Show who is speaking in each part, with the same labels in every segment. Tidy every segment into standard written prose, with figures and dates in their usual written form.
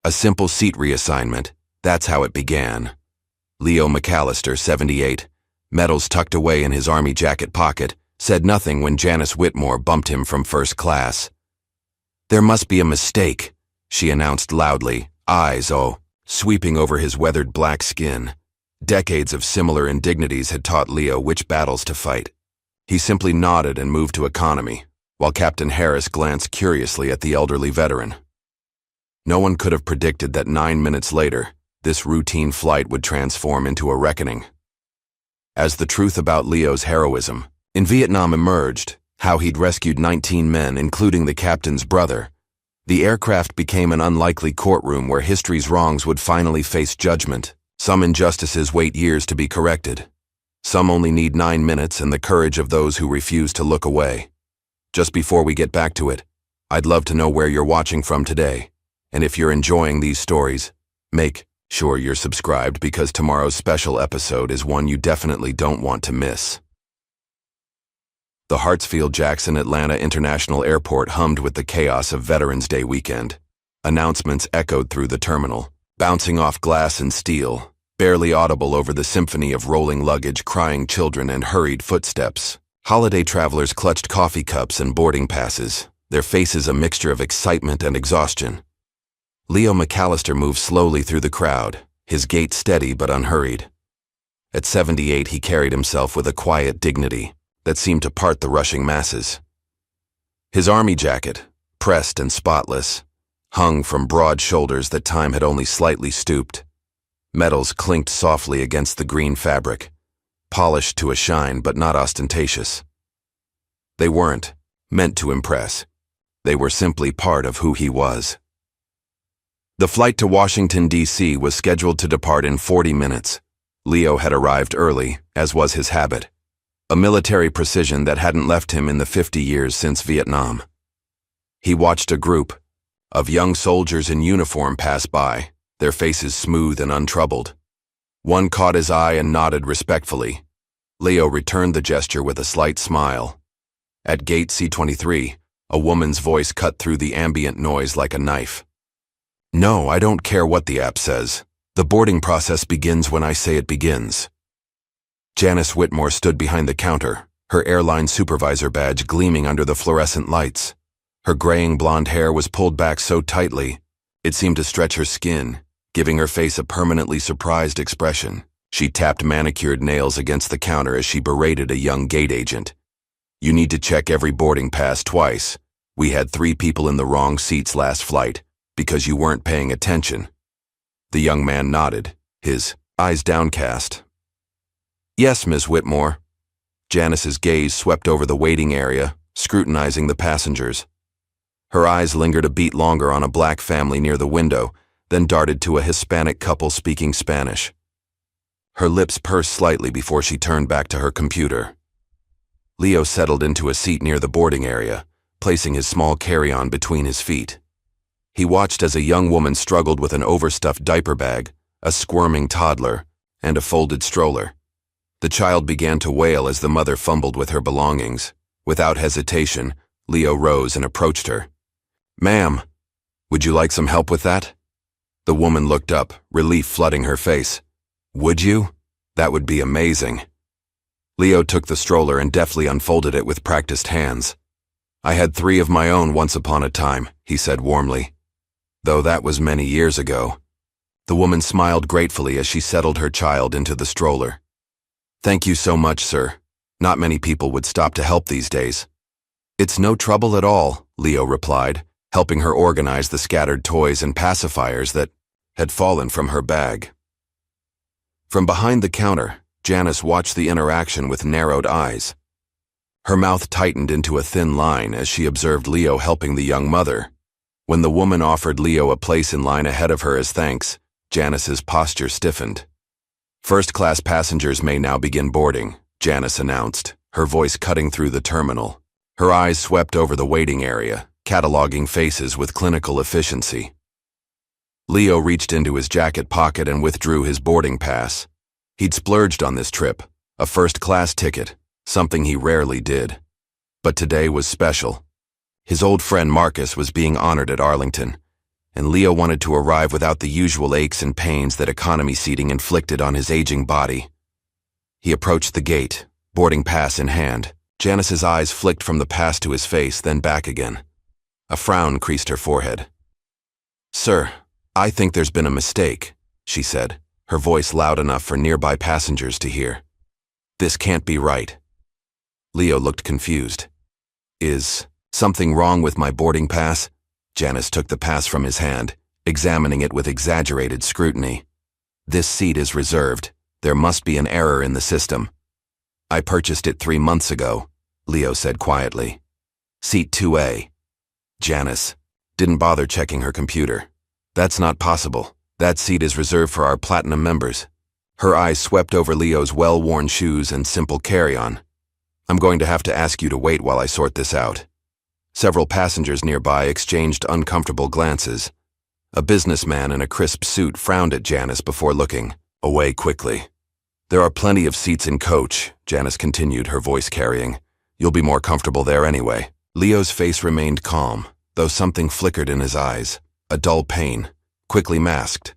Speaker 1: A simple seat reassignment. That's how it began. Leo McAllister, 78, medals tucked away in his army jacket pocket, said nothing when Janice Whitmore bumped him from first class. "There must be a mistake," she announced loudly, eyes, sweeping over his weathered black skin. Decades of similar indignities had taught Leo which battles to fight. He simply nodded and moved to economy, while Captain Harris glanced curiously at the elderly veteran. No one could have predicted that 9 minutes later, this routine flight would transform into a reckoning. As the truth about Leo's heroism in Vietnam emerged, how he'd rescued 19 men, including the captain's brother, the aircraft became an unlikely courtroom where history's wrongs would finally face judgment. Some injustices wait years to be corrected. Some only need 9 minutes and the courage of those who refuse to look away. Just before we get back to it, I'd love to know where you're watching from today. And if you're enjoying these stories, make sure you're subscribed because tomorrow's special episode is one you definitely don't want to miss. The Hartsfield-Jackson Atlanta International Airport hummed with the chaos of Veterans Day weekend. Announcements echoed through the terminal, bouncing off glass and steel, barely audible over the symphony of rolling luggage, crying children, and hurried footsteps. Holiday travelers clutched coffee cups and boarding passes, their faces a mixture of excitement and exhaustion. Leo McAllister moved slowly through the crowd, his gait steady but unhurried. At 78, he carried himself with a quiet dignity that seemed to part the rushing masses. His army jacket, pressed and spotless, hung from broad shoulders that time had only slightly stooped. Medals clinked softly against the green fabric, polished to a shine but not ostentatious. They weren't meant to impress. They were simply part of who he was. The flight to Washington, D.C. was scheduled to depart in 40 minutes. Leo had arrived early, as was his habit, a military precision that hadn't left him in the 50 years since Vietnam. He watched a group of young soldiers in uniform pass by, their faces smooth and untroubled. One caught his eye and nodded respectfully. Leo returned the gesture with a slight smile. At gate C-23, a woman's voice cut through the ambient noise like a knife. "No, I don't care what the app says. The boarding process begins when I say it begins." Janice Whitmore stood behind the counter, her airline supervisor badge gleaming under the fluorescent lights. Her graying blonde hair was pulled back so tightly, it seemed to stretch her skin, giving her face a permanently surprised expression. She tapped manicured nails against the counter as she berated a young gate agent. "You need to check every boarding pass twice. We had 3 people in the wrong seats last flight, because you weren't paying attention." The young man nodded, his eyes downcast. "Yes, Ms. Whitmore." Janice's gaze swept over the waiting area, scrutinizing the passengers. Her eyes lingered a beat longer on a black family near the window, then darted to a Hispanic couple speaking Spanish. Her lips pursed slightly before she turned back to her computer. Leo settled into a seat near the boarding area, placing his small carry-on between his feet. He watched as a young woman struggled with an overstuffed diaper bag, a squirming toddler, and a folded stroller. The child began to wail as the mother fumbled with her belongings. Without hesitation, Leo rose and approached her. "Ma'am, would you like some help with that?" The woman looked up, relief flooding her face. "Would you? That would be amazing." Leo took the stroller and deftly unfolded it with practiced hands. "I had 3 of my own once upon a time," he said warmly. "Though that was many years ago." The woman smiled gratefully as she settled her child into the stroller. "Thank you so much, sir. Not many people would stop to help these days." "It's no trouble at all," Leo replied, helping her organize the scattered toys and pacifiers that had fallen from her bag. From behind the counter, Janice watched the interaction with narrowed eyes. Her mouth tightened into a thin line as she observed Leo helping the young mother. When the woman offered Leo a place in line ahead of her as thanks, Janice's posture stiffened. "First-class passengers may now begin boarding," Janice announced, her voice cutting through the terminal. Her eyes swept over the waiting area, cataloging faces with clinical efficiency. Leo reached into his jacket pocket and withdrew his boarding pass. He'd splurged on this trip, a first-class ticket, something he rarely did. But today was special. His old friend Marcus was being honored at Arlington, and Leo wanted to arrive without the usual aches and pains that economy seating inflicted on his aging body. He approached the gate, boarding pass in hand. Janice's eyes flicked from the pass to his face, then back again. A frown creased her forehead. "Sir, I think there's been a mistake," she said, her voice loud enough for nearby passengers to hear. "This can't be right." Leo looked confused. "Is something wrong with my boarding pass?" Janice took the pass from his hand, examining it with exaggerated scrutiny. "This seat is reserved. There must be an error in the system." "I purchased it 3 months ago," Leo said quietly. "Seat 2A. Janice didn't bother checking her computer. "That's not possible. That seat is reserved for our platinum members." Her eyes swept over Leo's well-worn shoes and simple carry-on. "I'm going to have to ask you to wait while I sort this out." Several passengers nearby exchanged uncomfortable glances. A businessman in a crisp suit frowned at Janice before looking away quickly. "There are plenty of seats in coach," Janice continued, her voice carrying. "You'll be more comfortable there anyway." Leo's face remained calm, though something flickered in his eyes. A dull pain, quickly masked.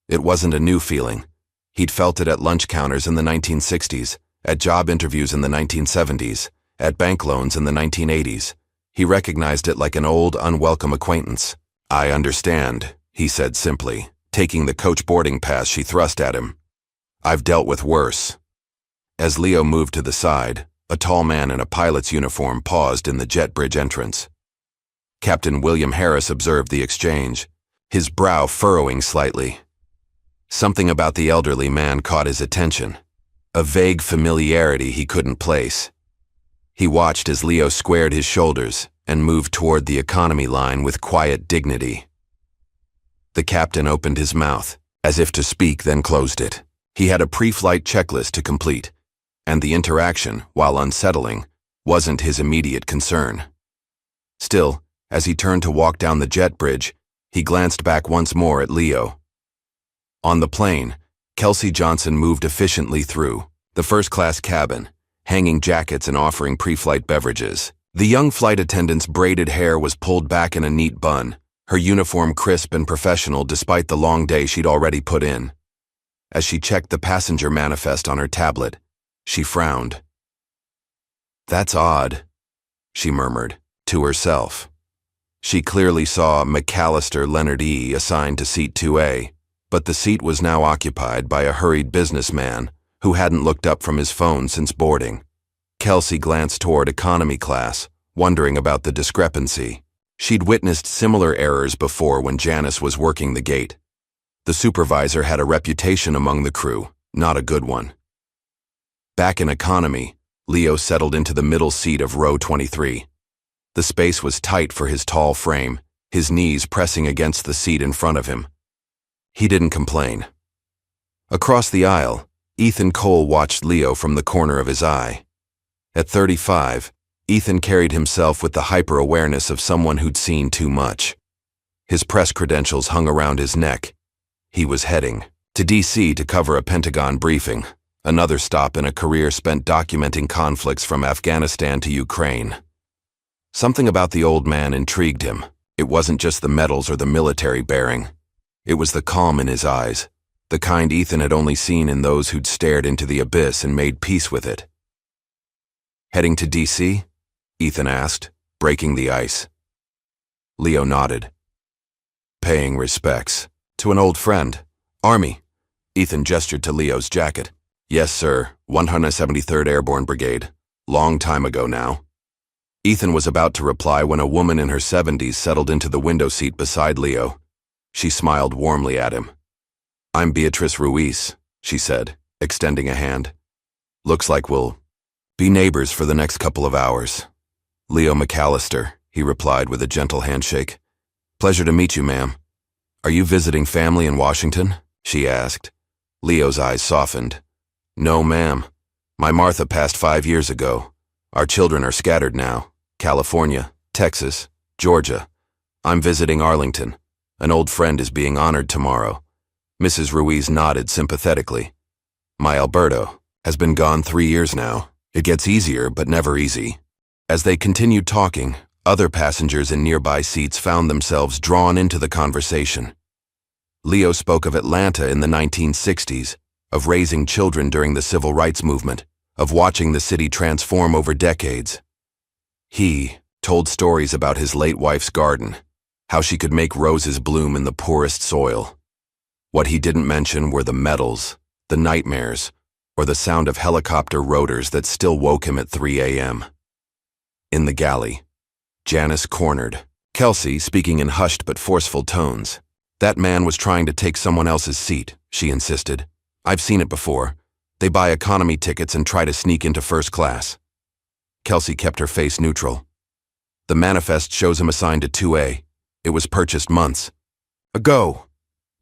Speaker 1: It wasn't a new feeling. He'd felt it at lunch counters in the 1960s, at job interviews in the 1970s, at bank loans in the 1980s. He recognized it like an old, unwelcome acquaintance. "I understand," he said simply, taking the coach boarding pass she thrust at him. "I've dealt with worse." As Leo moved to the side, a tall man in a pilot's uniform paused in the jet bridge entrance. Captain William Harris observed the exchange, his brow furrowing slightly. Something about the elderly man caught his attention, a vague familiarity he couldn't place. He watched as Leo squared his shoulders and moved toward the economy line with quiet dignity. The captain opened his mouth, as if to speak, then closed it. He had a pre-flight checklist to complete, and the interaction, while unsettling, wasn't his immediate concern. Still, as he turned to walk down the jet bridge, he glanced back once more at Leo. On the plane, Kelsey Johnson moved efficiently through the first-class cabin, hanging jackets and offering pre-flight beverages. The young flight attendant's braided hair was pulled back in a neat bun, her uniform crisp and professional despite the long day she'd already put in. As she checked the passenger manifest on her tablet, she frowned. "That's odd," she murmured, to herself. She clearly saw McAllister Leonard E. assigned to seat 2A, but the seat was now occupied by a hurried businessman who hadn't looked up from his phone since boarding. Kelsey glanced toward economy class, wondering about the discrepancy. She'd witnessed similar errors before when Janice was working the gate. The supervisor had a reputation among the crew, not a good one. Back in economy, Leo settled into the middle seat of row 23. The space was tight for his tall frame, his knees pressing against the seat in front of him. He didn't complain. Across the aisle, Ethan Cole watched Leo from the corner of his eye. At 35, Ethan carried himself with the hyper-awareness of someone who'd seen too much. His press credentials hung around his neck. He was heading to D.C. to cover a Pentagon briefing, another stop in a career spent documenting conflicts from Afghanistan to Ukraine. Something about the old man intrigued him. It wasn't just the medals or the military bearing. It was the calm in his eyes, the kind Ethan had only seen in those who'd stared into the abyss and made peace with it. "Heading to D.C.?" Ethan asked, breaking the ice. Leo nodded. "Paying respects. To an old friend. Army." Ethan gestured to Leo's jacket. "Yes, sir. 173rd Airborne Brigade. Long time ago now." Ethan was about to reply when a woman in her 70s settled into the window seat beside Leo. She smiled warmly at him. "I'm Beatrice Ruiz," she said, extending a hand. "Looks like we'll be neighbors for the next couple of hours." "Leo McAllister," he replied with a gentle handshake. "Pleasure to meet you, ma'am." "Are you visiting family in Washington?" she asked. Leo's eyes softened. "No, ma'am. My Martha passed 5 years ago. Our children are scattered now. California, Texas, Georgia. I'm visiting Arlington. An old friend is being honored tomorrow." Mrs. Ruiz nodded sympathetically. "My Alberto has been gone 3 years now. It gets easier, but never easy." As they continued talking, Other passengers in nearby seats found themselves drawn into the conversation. Leo spoke of Atlanta in the 1960s, of raising children during the civil rights movement, of watching the city transform over decades. He told stories about his late wife's garden, how she could make roses bloom in the poorest soil. What he didn't mention were the medals, the nightmares, or the sound of helicopter rotors that still woke him at 3 a.m. In the galley, Janice cornered Kelsey, speaking in hushed but forceful tones. "That man was trying to take someone else's seat," she insisted. "I've seen it before. They buy economy tickets and try to sneak into first class." Kelsey kept her face neutral. "The manifest shows him assigned to 2A. It was purchased months ago."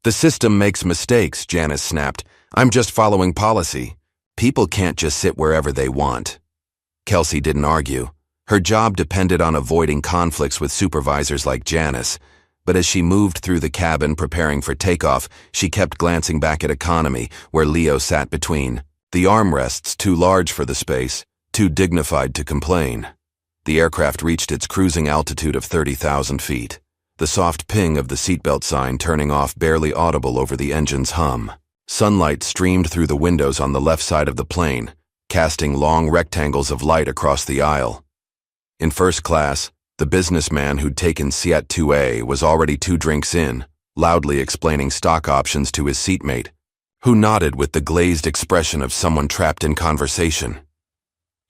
Speaker 1: "The system makes mistakes," Janice snapped. "I'm just following policy. People can't just sit wherever they want." Kelsey didn't argue. Her job depended on avoiding conflicts with supervisors like Janice, but as she moved through the cabin preparing for takeoff, she kept glancing back at economy, where Leo sat between. The armrests too large for the space, too dignified to complain. The aircraft reached its cruising altitude of 30,000 feet. The soft ping of the seatbelt sign turning off barely audible over the engine's hum. Sunlight streamed through the windows on the left side of the plane, casting long rectangles of light across the aisle. In first class, the businessman who'd taken Seat 2A was already 2 drinks in, loudly explaining stock options to his seatmate, who nodded with the glazed expression of someone trapped in conversation.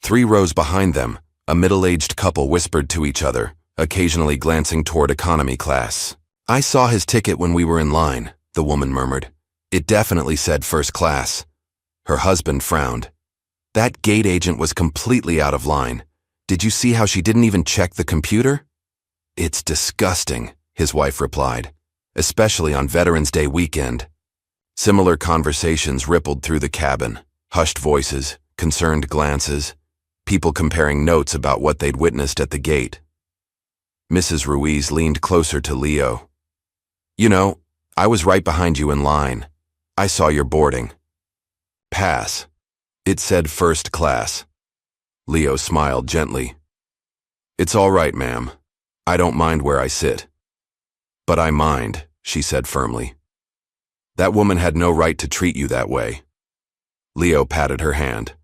Speaker 1: 3 rows behind them, a middle-aged couple whispered to each other, occasionally glancing toward economy class. "I saw his ticket when we were in line," the woman murmured. "It definitely said first class." Her husband frowned. "That gate agent was completely out of line. Did you see how she didn't even check the computer?" "It's disgusting," his wife replied, "especially on Veterans Day weekend." Similar conversations rippled through the cabin, hushed voices, concerned glances, people comparing notes about what they'd witnessed at the gate. Mrs. Ruiz leaned closer to Leo. "You know, I was right behind you in line. I saw your boarding pass. It said first class." Leo smiled gently. "It's all right, ma'am. I don't mind where I sit." "But I mind," she said firmly. "That woman had no right to treat you that way." Leo patted her hand.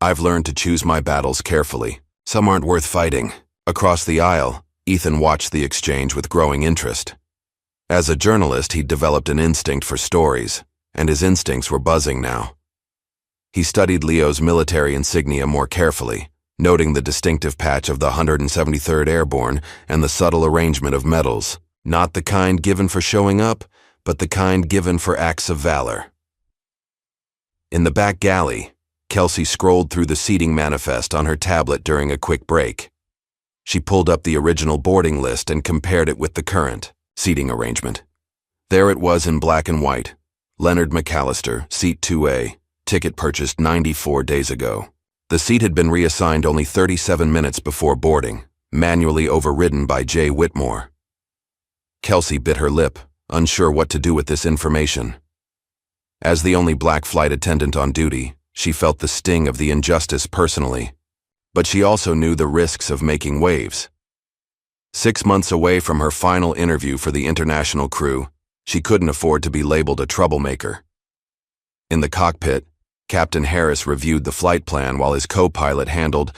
Speaker 1: "I've learned to choose my battles carefully. Some aren't worth fighting." Across the aisle, Ethan watched the exchange with growing interest. As a journalist, he'd developed an instinct for stories, and his instincts were buzzing now. He studied Leo's military insignia more carefully, noting the distinctive patch of the 173rd Airborne and the subtle arrangement of medals, not the kind given for showing up, but the kind given for acts of valor. In the back galley, Kelsey scrolled through the seating manifest on her tablet during a quick break. She pulled up the original boarding list and compared it with the current seating arrangement. There it was in black and white. Leonard McAllister, seat 2A, ticket purchased 94 days ago. The seat had been reassigned only 37 minutes before boarding, manually overridden by Jay Whitmore. Kelsey bit her lip, unsure what to do with this information. As the only black flight attendant on duty, she felt the sting of the injustice personally, but she also knew the risks of making waves. 6 months away from her final interview for the international crew, she couldn't afford to be labeled a troublemaker. In the cockpit, Captain Harris reviewed the flight plan while his co-pilot handled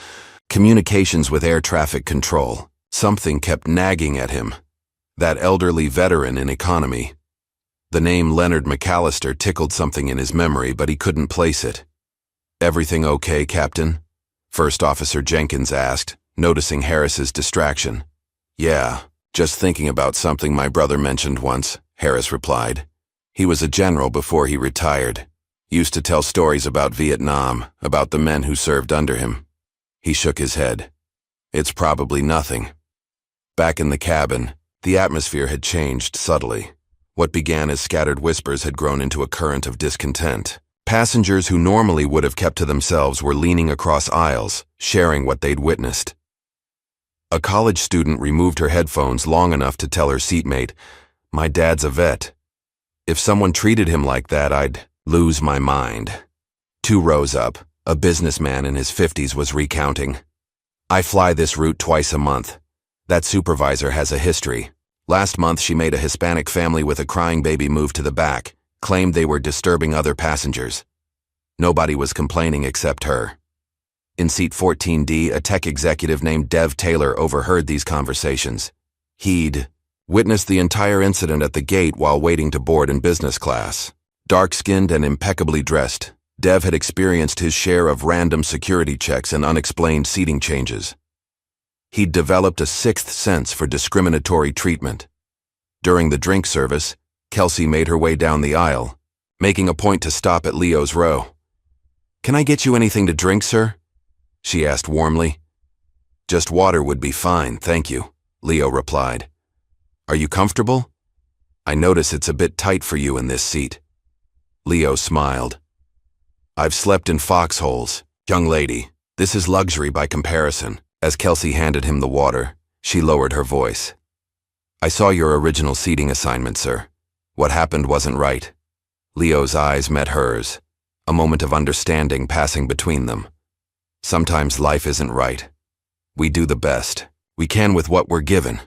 Speaker 1: communications with air traffic control. Something kept nagging at him. That elderly veteran in economy. The name Leonard McAllister tickled something in his memory, but he couldn't place it. "Everything okay, Captain?" First Officer Jenkins asked, noticing Harris's distraction. "Yeah, just thinking about something my brother mentioned once," Harris replied. "He was a general before he retired. Used to tell stories about Vietnam, about the men who served under him." He shook his head. "It's probably nothing." Back in the cabin, the atmosphere had changed subtly. What began as scattered whispers had grown into a current of discontent. Passengers who normally would have kept to themselves were leaning across aisles, sharing what they'd witnessed. A college student removed her headphones long enough to tell her seatmate, "My dad's a vet. If someone treated him like that, I'd lose my mind." 2 rows up, a businessman in his 50s was recounting. "I fly this route twice a month. That supervisor has a history. Last month she made a Hispanic family with a crying baby move to the back, claimed they were disturbing other passengers. Nobody was complaining except her. In seat 14D, a tech executive named Dev Taylor overheard these conversations. He'd witnessed the entire incident at the gate while waiting to board in business class. Dark-skinned and impeccably dressed, Dev had experienced his share of random security checks and unexplained seating changes. He'd developed a sixth sense for discriminatory treatment. During the drink service, Kelsey made her way down the aisle, making a point to stop at Leo's row. "Can I get you anything to drink, sir?" she asked warmly. "Just water would be fine, thank you," Leo replied. "Are you comfortable? I notice it's a bit tight for you in this seat." Leo smiled. "I've slept in foxholes, young lady. This is luxury by comparison." As Kelsey handed him the water, she lowered her voice. "I saw your original seating assignment, sir. What happened wasn't right." Leo's eyes met hers, a moment of understanding passing between them. Sometimes life isn't right. We do the best we can with what we're given.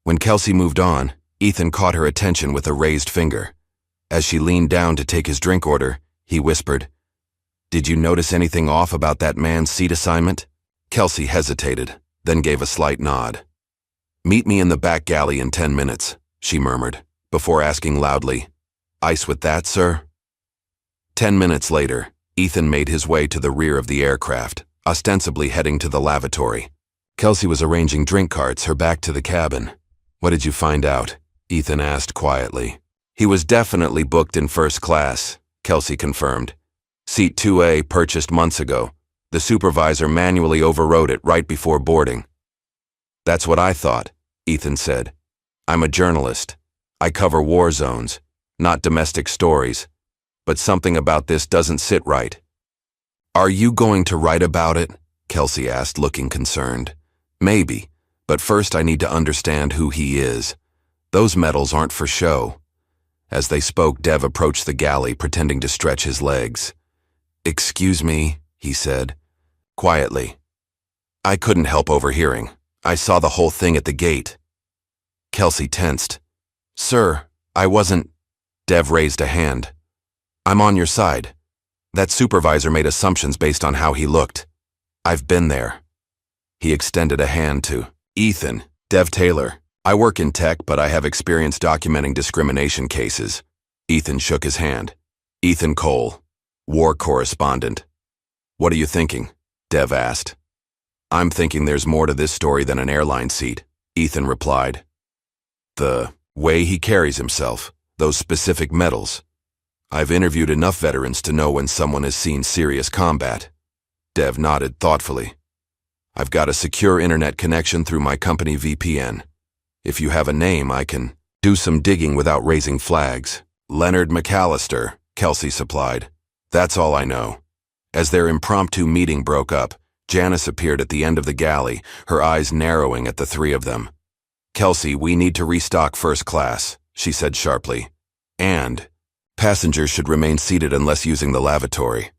Speaker 1: When Kelsey moved on, Ethan caught her attention with a raised finger. As she leaned down to take his drink order, he whispered, "Did you notice anything off about that man's seat assignment?" Kelsey hesitated, then gave a slight nod. "Meet me in the back galley in 10 minutes, she murmured, before asking loudly, "Ice with that, sir?" 10 minutes later, Ethan made his way to the rear of the aircraft, ostensibly heading to the lavatory. Kelsey was arranging drink carts, her back to the cabin. "What did you find out?" Ethan asked quietly. "He was definitely booked in first class," Kelsey confirmed. "Seat 2A purchased months ago. The supervisor manually overrode it right before boarding." "That's what I thought," Ethan said. "I'm a journalist. I cover war zones, not domestic stories. But something about this doesn't sit right." "Are you going to write about it?" Kelsey asked, looking concerned. "Maybe, but first I need to understand who he is. Those medals aren't for show." As they spoke, Dev approached the galley, pretending to stretch his legs. "Excuse me," he said, quietly. "I couldn't help overhearing. I saw the whole thing at the gate." Kelsey tensed. "Sir, I wasn't—" Dev raised a hand. "I'm on your side. That supervisor made assumptions based on how he looked. I've been there." He extended a hand to Ethan. "Dev Taylor. I work in tech, but I have experience documenting discrimination cases." Ethan shook his hand. "Ethan Cole, war correspondent." "What are you thinking?" Dev asked. "I'm thinking there's more to this story than an airline seat," Ethan replied. "The way he carries himself, those specific medals. I've interviewed enough veterans to know when someone has seen serious combat." Dev nodded thoughtfully. "I've got a secure internet connection through my company VPN. If you have a name, I can do some digging without raising flags." "Leonard McAllister," Kelsey supplied. "That's all I know." As their impromptu meeting broke up, Janice appeared at the end of the galley, her eyes narrowing at the three of them. "Kelsey, we need to restock first class," she said sharply. "And passengers should remain seated unless using the lavatory."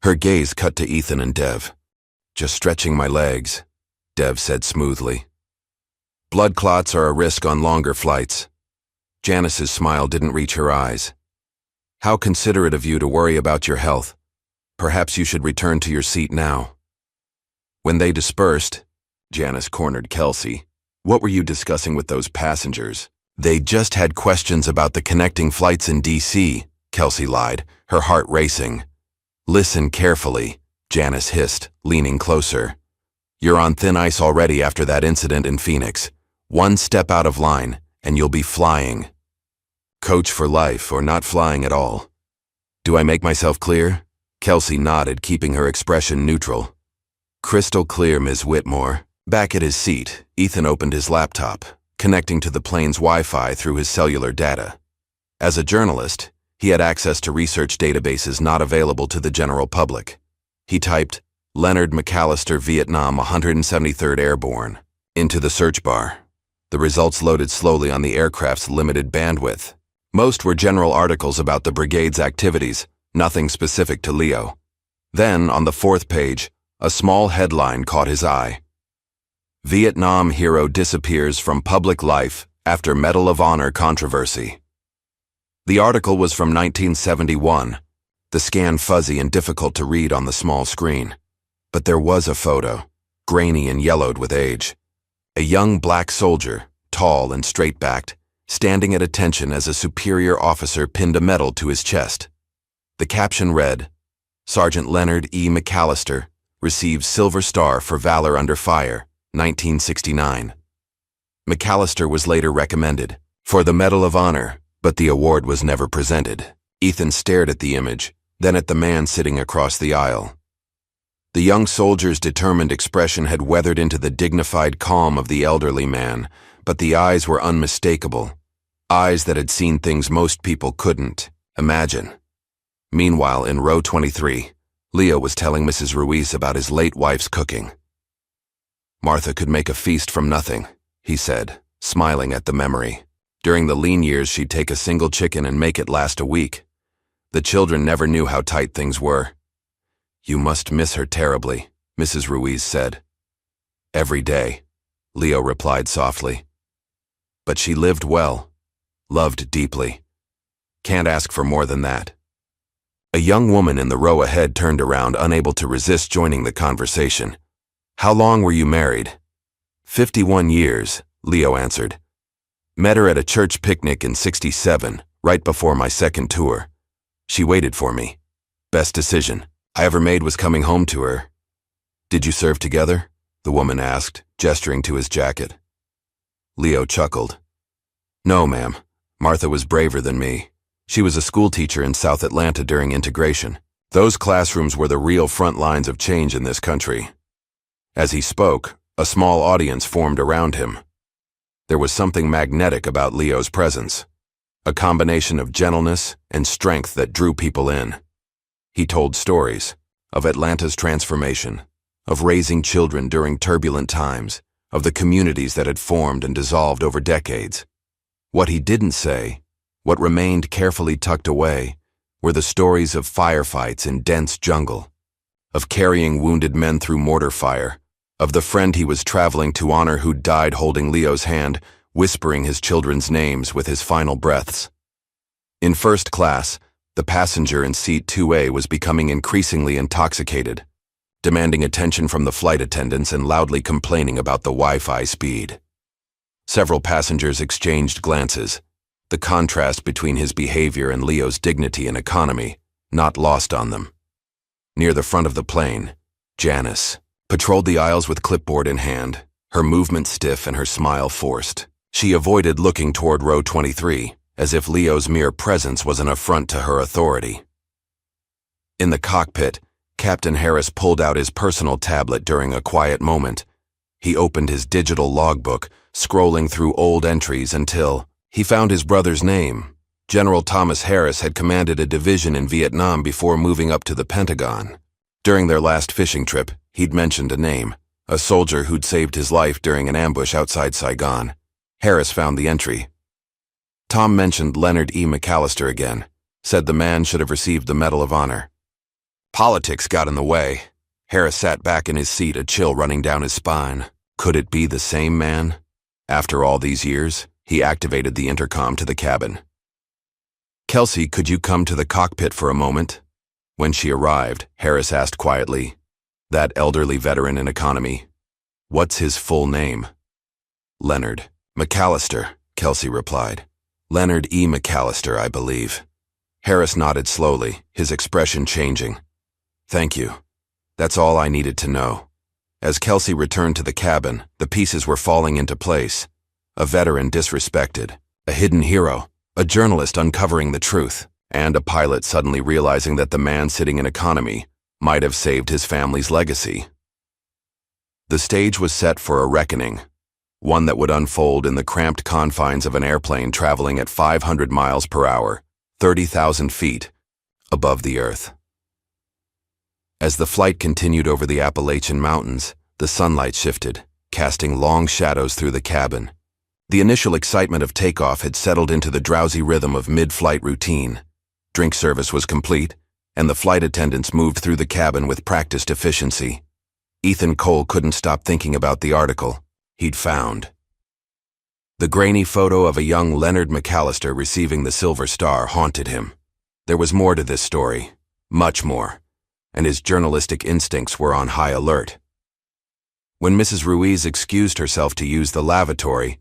Speaker 1: Her gaze cut to Ethan and Dev. "Just stretching my legs," Dev said smoothly. "Blood clots are a risk on longer flights." Janice's smile didn't reach her eyes. "How considerate of you to worry about your health. Perhaps you should return to your seat now." When they dispersed, Janice cornered Kelsey. "What were you discussing with those passengers?" "They just had questions about the connecting flights in D.C., Kelsey lied, her heart racing. "Listen carefully," Janice hissed, leaning closer. "You're on thin ice already after that incident in Phoenix. One step out of line, and you'll be flying. Coach for life or not flying at all. Do I make myself clear?" Kelsey nodded, keeping her expression neutral. "Crystal clear, Ms. Whitmore." Back at his seat, Ethan opened his laptop, connecting to the plane's Wi-Fi through his cellular data. As a journalist, he had access to research databases not available to the general public. He typed, "Leonard McAllister, Vietnam, 173rd Airborne," into the search bar. The results loaded slowly on the aircraft's limited bandwidth. Most were general articles about the brigade's activities, nothing specific to Leo. Then, on the fourth page, a small headline caught his eye. Vietnam hero disappears from public life after Medal of Honor controversy. The article was from 1971, the scan fuzzy and difficult to read on the small screen. But there was a photo, grainy and yellowed with age. A young black soldier, tall and straight-backed, standing at attention as a superior officer pinned a medal to his chest. The caption read, "Sergeant Leonard E. McAllister receives Silver Star for Valor Under Fire, 1969. McAllister was later recommended for the Medal of Honor, but the award was never presented. Ethan stared at the image, then at the man sitting across the aisle. The young soldier's determined expression had weathered into the dignified calm of the elderly man, but the eyes were unmistakable, eyes that had seen things most people couldn't imagine. Meanwhile, in row 23, Leo was telling Mrs. Ruiz about his late wife's cooking. "Martha could make a feast from nothing," he said, smiling at the memory. "During the lean years, she'd take a single chicken and make it last a week. The children never knew how tight things were." "You must miss her terribly," Mrs. Ruiz said. "Every day," Leo replied softly. "But she lived well, loved deeply. Can't ask for more than that." A young woman in the row ahead turned around, unable to resist joining the conversation. "How long were you married?" 51 years, Leo answered. "Met her at a church picnic in '67, right before my second tour. She waited for me. Best decision I ever made was coming home to her." "Did you serve together?" the woman asked, gesturing to his jacket. Leo chuckled. "No, ma'am. Martha was braver than me. She was a schoolteacher in South Atlanta during integration. Those classrooms were the real front lines of change in this country." As he spoke, a small audience formed around him. There was something magnetic about Leo's presence, a combination of gentleness and strength that drew people in. He told stories of Atlanta's transformation, of raising children during turbulent times, of the communities that had formed and dissolved over decades. What he didn't say, what remained carefully tucked away, were the stories of firefights in dense jungle, of carrying wounded men through mortar fire, of the friend he was traveling to honor who died holding Leo's hand, whispering his children's names with his final breaths. In first class, the passenger in seat 2A was becoming increasingly intoxicated, demanding attention from the flight attendants and loudly complaining about the Wi-Fi speed. Several passengers exchanged glances, the contrast between his behavior and Leo's dignity and economy not lost on them. Near the front of the plane, Janice patrolled the aisles with clipboard in hand, her movement stiff and her smile forced. She avoided looking toward row 23, as if Leo's mere presence was an affront to her authority. In the cockpit, Captain Harris pulled out his personal tablet during a quiet moment. He opened his digital logbook, scrolling through old entries until he found his brother's name. General Thomas Harris had commanded a division in Vietnam before moving up to the Pentagon. During their last fishing trip, he'd mentioned a name, a soldier who'd saved his life during an ambush outside Saigon. Harris found the entry. Tom mentioned Leonard E. McAllister again, said the man should have received the Medal of Honor. Politics got in the way. Harris sat back in his seat, a chill running down his spine. Could it be the same man? After all these years, he activated the intercom to the cabin. "Kelsey, could you come to the cockpit for a moment?" When she arrived, Harris asked quietly, "That elderly veteran in economy, what's his full name?" "Leonard McAllister," Kelsey replied. "Leonard E. McAllister, I believe." Harris nodded slowly, his expression changing. "Thank you. That's all I needed to know." As Kelsey returned to the cabin, the pieces were falling into place. A veteran disrespected, a hidden hero, a journalist uncovering the truth, and a pilot suddenly realizing that the man sitting in economy might have saved his family's legacy. The stage was set for a reckoning, one that would unfold in the cramped confines of an airplane traveling at 500 miles per hour, 30,000 feet, above the earth. As the flight continued over the Appalachian Mountains, the sunlight shifted, casting long shadows through the cabin. The initial excitement of takeoff had settled into the drowsy rhythm of mid-flight routine. Drink service was complete, and the flight attendants moved through the cabin with practiced efficiency. Ethan Cole couldn't stop thinking about the article, he'd found. The grainy photo of a young Leonard McAllister receiving the Silver Star haunted him. There was more to this story, much more, and his journalistic instincts were on high alert. When Mrs. Ruiz excused herself to use the lavatory,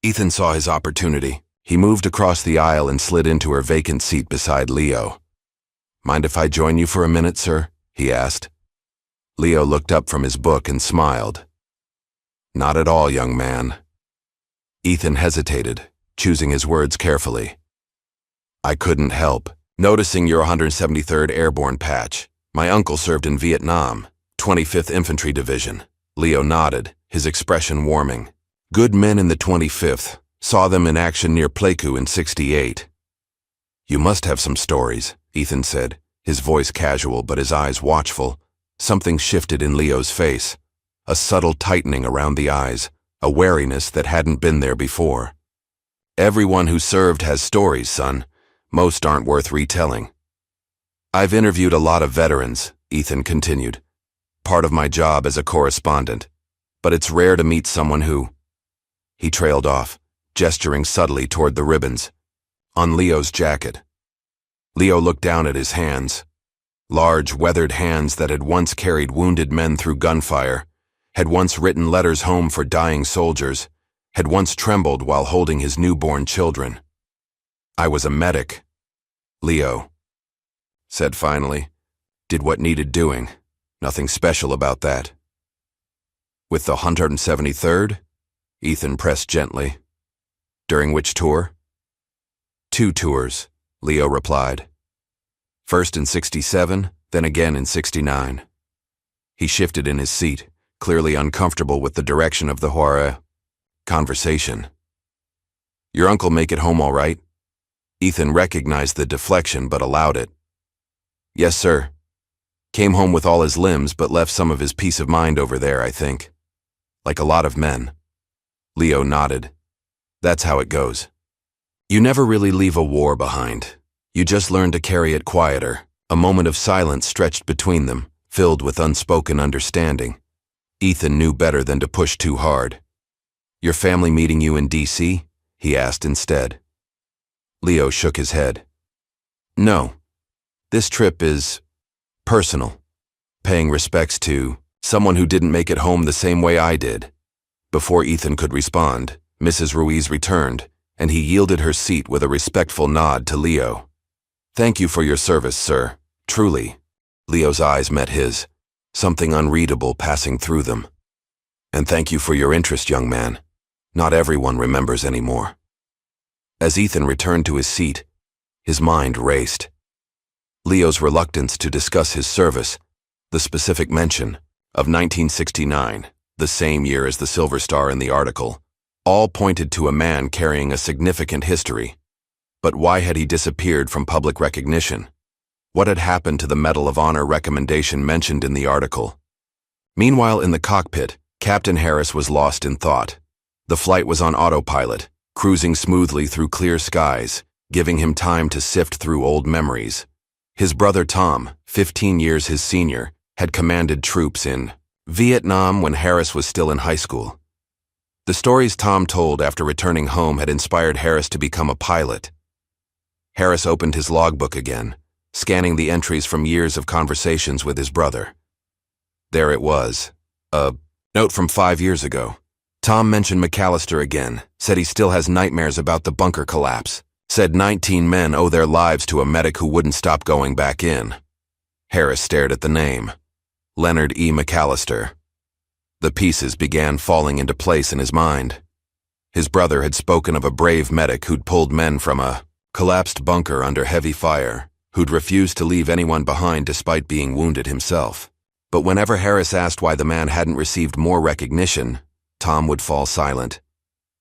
Speaker 1: Ethan saw his opportunity. He moved across the aisle and slid into her vacant seat beside Leo. "Mind if I join you for a minute, sir?" he asked. Leo looked up from his book and smiled. "Not at all, young man." Ethan hesitated, choosing his words carefully. "I couldn't help noticing your 173rd Airborne patch. My uncle served in Vietnam, 25th Infantry Division." Leo nodded, his expression warming. "Good men in the 25th. Saw them in action near Pleiku in '68. "You must have some stories," Ethan said, his voice casual but his eyes watchful. Something shifted in Leo's face, a subtle tightening around the eyes, a wariness that hadn't been there before. "Everyone who served has stories, son. Most aren't worth retelling." "I've interviewed a lot of veterans," Ethan continued. "Part of my job as a correspondent. But it's rare to meet someone who—" He trailed off, gesturing subtly toward the ribbons on Leo's jacket. Leo looked down at his hands. Large, weathered hands that had once carried wounded men through gunfire, had once written letters home for dying soldiers, had once trembled while holding his newborn children. "I was a medic," Leo said finally. "Did what needed doing. Nothing special about that." "With the 173rd? Ethan pressed gently. "During which tour?" "2 tours, Leo replied. First in '67, then again in '69. He shifted in his seat, clearly uncomfortable with the direction of the Huara conversation. "Your uncle make it home all right?" Ethan recognized the deflection but allowed it. "Yes, sir. Came home with all his limbs but left some of his peace of mind over there, I think. Like a lot of men." Leo nodded. "That's how it goes. You never really leave a war behind. You just learn to carry it quieter." A moment of silence stretched between them, filled with unspoken understanding. Ethan knew better than to push too hard. "Your family meeting you in D.C.?" he asked instead. Leo shook his head. "No. This trip is personal. Paying respects to someone who didn't make it home the same way I did." Before Ethan could respond, Mrs. Ruiz returned, and he yielded her seat with a respectful nod to Leo. "Thank you for your service, sir. Truly." Leo's eyes met his, something unreadable passing through them. "And thank you for your interest, young man. Not everyone remembers anymore." As Ethan returned to his seat, his mind raced. Leo's reluctance to discuss his service, the specific mention of 1969, the same year as the Silver Star in the article, all pointed to a man carrying a significant history. But why had he disappeared from public recognition? What had happened to the Medal of Honor recommendation mentioned in the article? Meanwhile, in the cockpit, Captain Harris was lost in thought. The flight was on autopilot, cruising smoothly through clear skies, giving him time to sift through old memories. His brother Tom, 15 years his senior, had commanded troops in Vietnam when Harris was still in high school. The stories Tom told after returning home had inspired Harris to become a pilot. Harris opened his logbook again, scanning the entries from years of conversations with his brother. There it was, a note from 5 years ago. Tom mentioned McAllister again, said he still has nightmares about the bunker collapse, said 19 men owe their lives to a medic who wouldn't stop going back in. Harris stared at the name. Leonard E. McAllister. The pieces began falling into place in his mind. His brother had spoken of a brave medic who'd pulled men from a collapsed bunker under heavy fire, who'd refused to leave anyone behind despite being wounded himself. But whenever Harris asked why the man hadn't received more recognition, Tom would fall silent.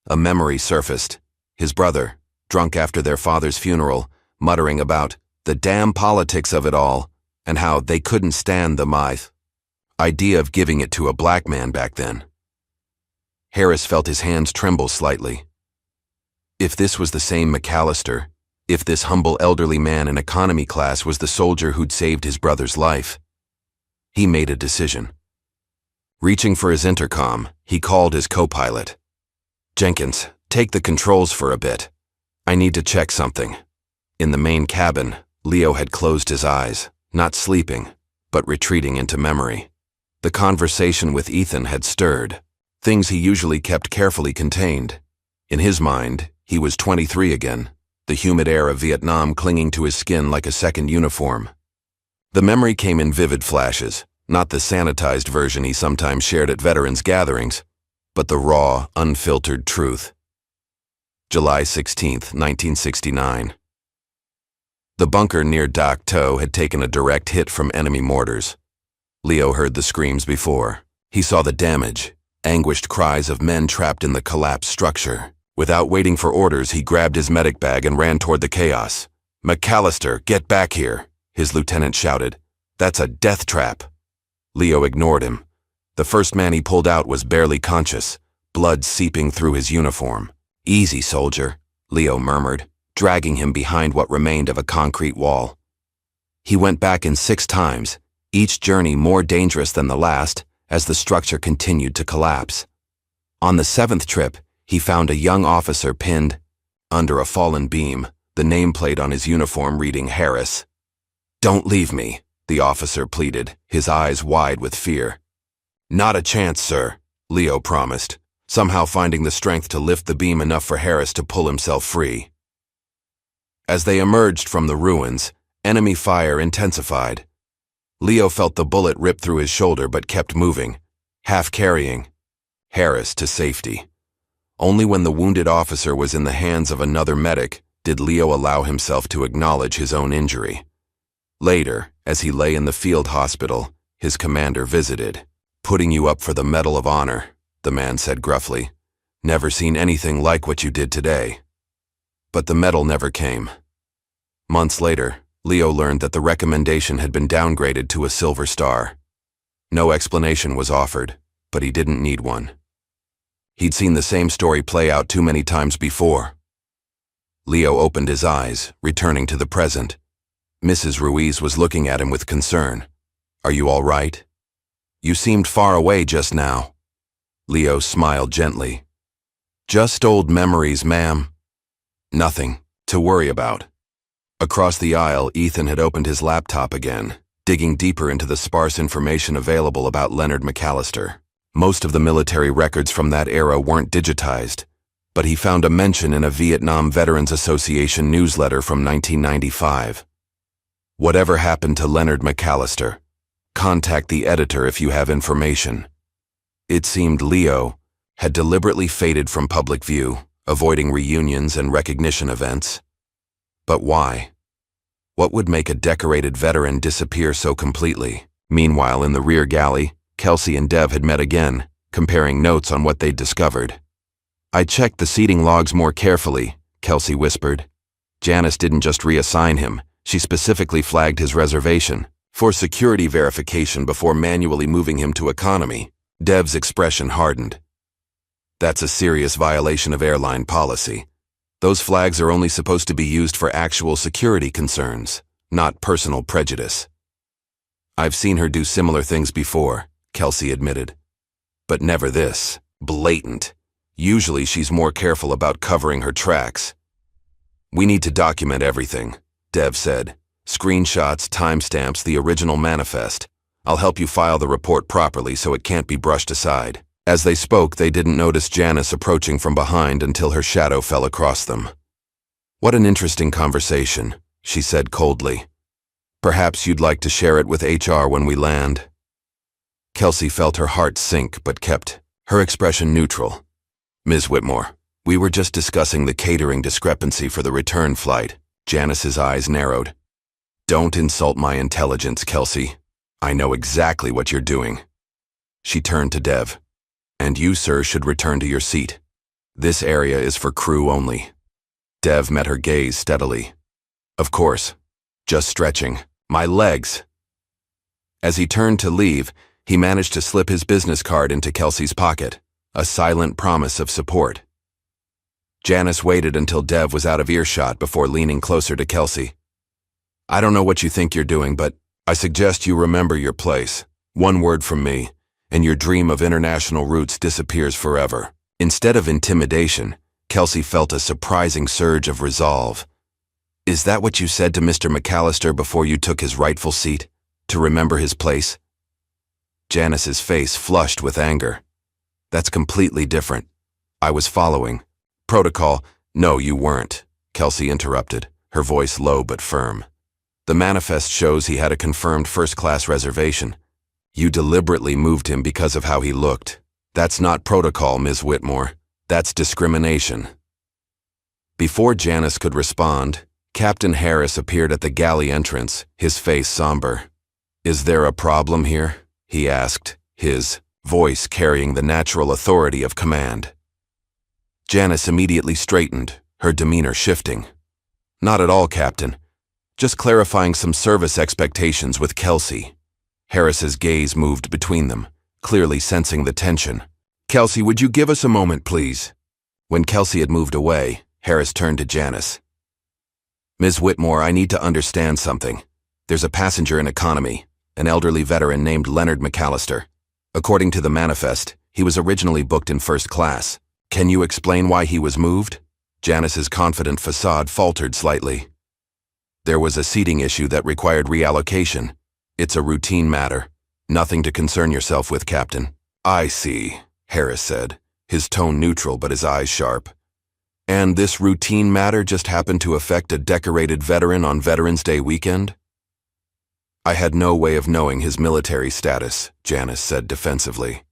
Speaker 1: A memory surfaced. His brother, drunk after their father's funeral, muttering about the damn politics of it all and how they couldn't stand the idea of giving it to a black man back then. Harris felt his hands tremble slightly. If this was the same McAllister, if this humble elderly man in economy class was the soldier who'd saved his brother's life, he made a decision. Reaching for his intercom, he called his co-pilot. "Jenkins, take the controls for a bit. I need to check something." In the main cabin, Leo had closed his eyes, not sleeping, but retreating into memory. The conversation with Ethan had stirred, things he usually kept carefully contained. In his mind, he was 23 again, the humid air of Vietnam clinging to his skin like a second uniform. The memory came in vivid flashes, not the sanitized version he sometimes shared at veterans' gatherings, but the raw, unfiltered truth. July 16, 1969. The bunker near Dak To had taken a direct hit from enemy mortars. Leo heard the screams before. He saw the damage, anguished cries of men trapped in the collapsed structure. Without waiting for orders, he grabbed his medic bag and ran toward the chaos. "McAllister, get back here," his lieutenant shouted. "That's a death trap." Leo ignored him. The first man he pulled out was barely conscious, blood seeping through his uniform. "Easy, soldier," Leo murmured, dragging him behind what remained of a concrete wall. He went back in 6 times, each journey more dangerous than the last as the structure continued to collapse. On the 7th trip, he found a young officer pinned under a fallen beam, the nameplate on his uniform reading Harris. "Don't leave me," the officer pleaded, his eyes wide with fear. "Not a chance, sir," Leo promised, somehow finding the strength to lift the beam enough for Harris to pull himself free. As they emerged from the ruins, enemy fire intensified. Leo felt the bullet rip through his shoulder but kept moving, half carrying Harris to safety. Only when the wounded officer was in the hands of another medic did Leo allow himself to acknowledge his own injury. Later, as he lay in the field hospital, his commander visited. "Putting you up for the Medal of Honor," the man said gruffly. "Never seen anything like what you did today." But the medal never came. Months later, Leo learned that the recommendation had been downgraded to a Silver Star. No explanation was offered, but he didn't need one. He'd seen the same story play out too many times before. Leo opened his eyes, returning to the present. Mrs. Ruiz was looking at him with concern. "Are you all right? You seemed far away just now." Leo smiled gently. "Just old memories, ma'am. Nothing to worry about." Across the aisle, Ethan had opened his laptop again, digging deeper into the sparse information available about Leonard McAllister. Most of the military records from that era weren't digitized, but he found a mention in a Vietnam Veterans Association newsletter from 1995. "Whatever happened to Leonard McAllister? Contact the editor if you have information." It seemed Leo had deliberately faded from public view, avoiding reunions and recognition events. But why? What would make a decorated veteran disappear so completely? Meanwhile, in the rear galley, Kelsey and Dev had met again, comparing notes on what they'd discovered. "I checked the seating logs more carefully," Kelsey whispered. "Janice didn't just reassign him, she specifically flagged his reservation for security verification before manually moving him to economy." Dev's expression hardened. "That's a serious violation of airline policy. Those flags are only supposed to be used for actual security concerns, not personal prejudice." "I've seen her do similar things before," Kelsey admitted. "But never this. Blatant. Usually she's more careful about covering her tracks." "We need to document everything," Dev said. "Screenshots, timestamps, the original manifest. I'll help you file the report properly so it can't be brushed aside." As they spoke, they didn't notice Janice approaching from behind until her shadow fell across them. "What an interesting conversation," she said coldly. "Perhaps you'd like to share it with HR when we land." Kelsey felt her heart sink but kept her expression neutral. "Ms. Whitmore, we were just discussing the catering discrepancy for the return flight." Janice's eyes narrowed. "Don't insult my intelligence, Kelsey. I know exactly what you're doing." She turned to Dev. "And you, sir, should return to your seat. This area is for crew only." Dev met her gaze steadily. "Of course. Just stretching. My legs." As he turned to leave, he managed to slip his business card into Kelsey's pocket, a silent promise of support. Janice waited until Dev was out of earshot before leaning closer to Kelsey. "I don't know what you think you're doing, but I suggest you remember your place. One word from me. and your dream of international routes disappears forever. Instead of intimidation, Kelsey felt a surprising surge of resolve. Is that what you said to Mr. McAllister before you took his rightful seat? To remember his place? Janice's face flushed with anger. That's completely different. I was following protocol. No, you weren't, Kelsey interrupted, her voice low but firm. The manifest shows he had a confirmed first-class reservation. You deliberately moved him because of how he looked. That's not protocol, Ms. Whitmore. That's discrimination. Before Janice could respond, Captain Harris appeared at the galley entrance, his face somber. Is there a problem here? He asked, his voice carrying the natural authority of command. Janice immediately straightened, her demeanor shifting. Not at all, Captain. Just clarifying some service expectations with Kelsey. Harris's gaze moved between them, clearly sensing the tension. Kelsey, would you give us a moment, please? When Kelsey had moved away, Harris turned to Janice. Ms. Whitmore, I need to understand something. There's a passenger in economy, an elderly veteran named Leonard McAllister. According to the manifest, he was originally booked in first class. Can you explain why he was moved? Janice's confident facade faltered slightly. There was a seating issue that required reallocation. It's a routine matter. Nothing to concern yourself with, Captain. I see, Harris said, his tone neutral but his eyes sharp. And this routine matter just happened to affect a decorated veteran on Veterans Day weekend? I had no way of knowing his military status, Janice said defensively.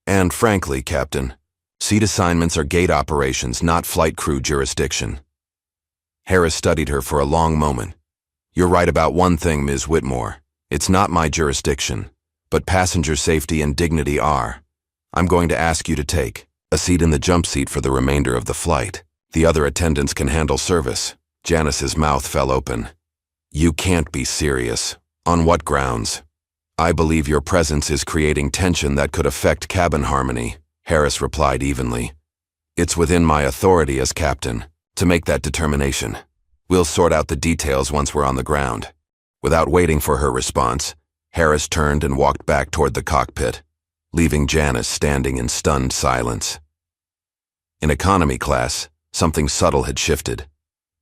Speaker 1: And frankly, Captain, seat assignments are gate operations, not flight crew jurisdiction. Harris studied her for a long moment. You're right about one thing, Ms. Whitmore. It's not my jurisdiction, but passenger safety and dignity are. I'm going to ask you to take a seat in the jump seat for the remainder of the flight. The other attendants can handle service. Janice's mouth fell open. You can't be serious. On what grounds? I believe your presence is creating tension that could affect cabin harmony, Harris replied evenly. It's within my authority as captain to make that determination. We'll sort out the details once we're on the ground. Without waiting for her response, Harris turned and walked back toward the cockpit, leaving Janice standing in stunned silence. In economy class, something subtle had shifted.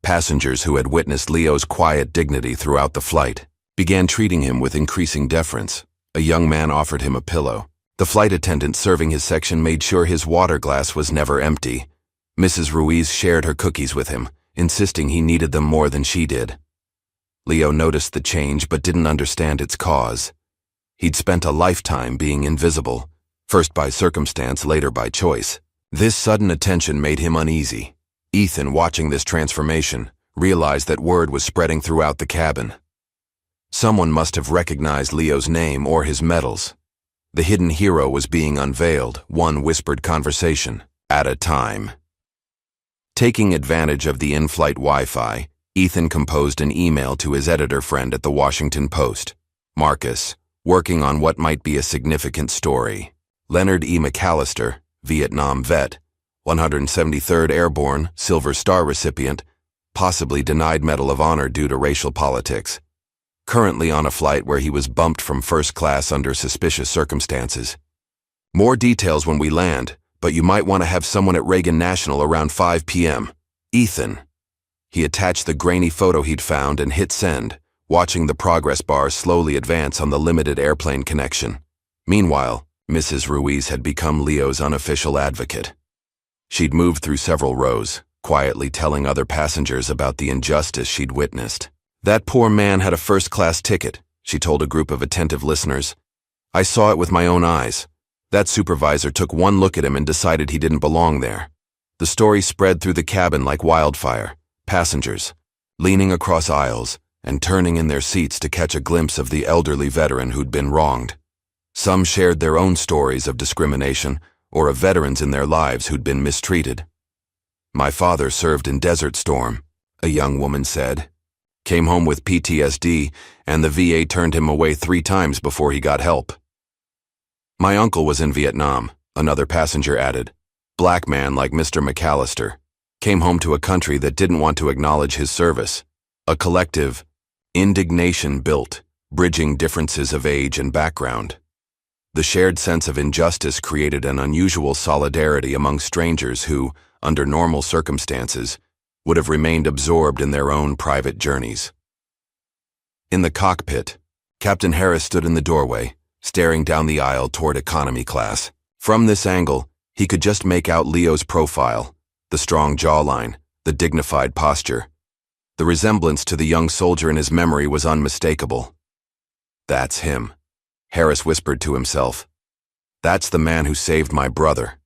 Speaker 1: Passengers who had witnessed Leo's quiet dignity throughout the flight began treating him with increasing deference. A young man offered him a pillow. The flight attendant serving his section made sure his water glass was never empty. Mrs. Ruiz shared her cookies with him, insisting he needed them more than she did. Leo noticed the change but didn't understand its cause. He'd spent a lifetime being invisible, first by circumstance, later by choice. This sudden attention made him uneasy. Ethan, watching this transformation, realized that word was spreading throughout the cabin. Someone must have recognized Leo's name or his medals. The hidden hero was being unveiled, one whispered conversation at a time. Taking advantage of the in-flight Wi-Fi, Ethan composed an email to his editor friend at the Washington Post, Marcus, working on what might be a significant story. Leonard E. McAllister, Vietnam vet, 173rd Airborne, Silver Star recipient, possibly denied Medal of Honor due to racial politics. Currently on a flight where he was bumped from first class under suspicious circumstances. More details when we land, but you might want to have someone at Reagan National around 5 p.m. Ethan. He attached the grainy photo he'd found and hit send, watching the progress bar slowly advance on the limited airplane connection. Meanwhile, Mrs. Ruiz had become Leo's unofficial advocate. She'd moved through several rows, quietly telling other passengers about the injustice she'd witnessed. That poor man had a first-class ticket, she told a group of attentive listeners. I saw it with my own eyes. That supervisor took one look at him and decided he didn't belong there. The story spread through the cabin like wildfire. Passengers, leaning across aisles and turning in their seats to catch a glimpse of the elderly veteran who'd been wronged. Some shared their own stories of discrimination or of veterans in their lives who'd been mistreated. My father served in Desert Storm, a young woman said. Came home with PTSD, and the VA turned him away 3 times before he got help. My uncle was in Vietnam, another passenger added. Black man like Mr. McAllister. Came home to a country that didn't want to acknowledge his service. A collective indignation built, bridging differences of age and background. The shared sense of injustice created an unusual solidarity among strangers who, under normal circumstances, would have remained absorbed in their own private journeys. In the cockpit, Captain Harris stood in the doorway, staring down the aisle toward economy class. From this angle, he could just make out Leo's profile, the strong jawline, the dignified posture. The resemblance to the young soldier in his memory was unmistakable. "That's him," Harris whispered to himself. "That's the man who saved my brother."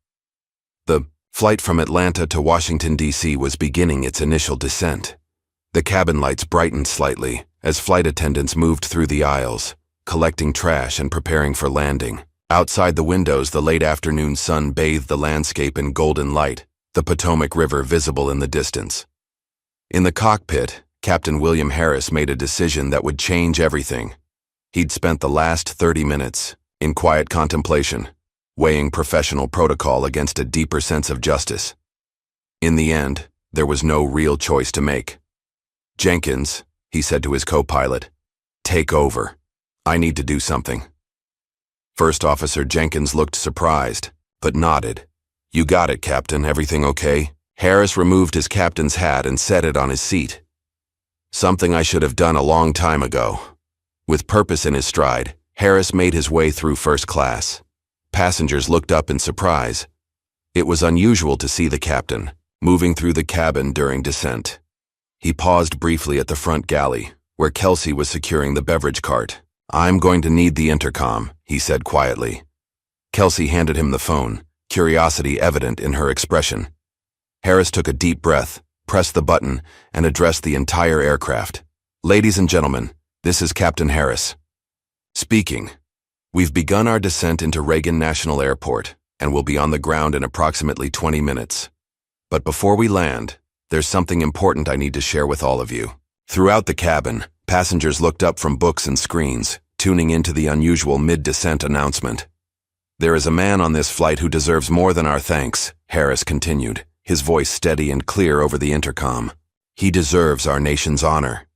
Speaker 1: The flight from Atlanta to Washington, D.C. was beginning its initial descent. The cabin lights brightened slightly as flight attendants moved through the aisles, collecting trash and preparing for landing. Outside the windows, the late afternoon sun bathed the landscape in golden light, the Potomac River visible in the distance. In the cockpit, Captain William Harris made a decision that would change everything. He'd spent the last 30 minutes in quiet contemplation, weighing professional protocol against a deeper sense of justice. In the end, there was no real choice to make. "Jenkins," he said to his co-pilot, "take over. I need to do something." First Officer Jenkins looked surprised, but nodded. "You got it, Captain. Everything okay?" Harris removed his captain's hat and set it on his seat. "Something I should have done a long time ago." With purpose in his stride, Harris made his way through first class. Passengers looked up in surprise. It was unusual to see the captain moving through the cabin during descent. He paused briefly at the front galley, where Kelsey was securing the beverage cart. "I'm going to need the intercom," he said quietly. Kelsey handed him the phone, curiosity evident in her expression. Harris took a deep breath, pressed the button, and addressed the entire aircraft. "Ladies and gentlemen, this is Captain Harris speaking. We've begun our descent into Reagan National Airport and will be on the ground in approximately 20 minutes. But before we land, there's something important I need to share with all of you." Throughout the cabin, passengers looked up from books and screens, tuning into the unusual mid-descent announcement. "There is a man on this flight who deserves more than our thanks," Harris continued, his voice steady and clear over the intercom. "He deserves our nation's honor.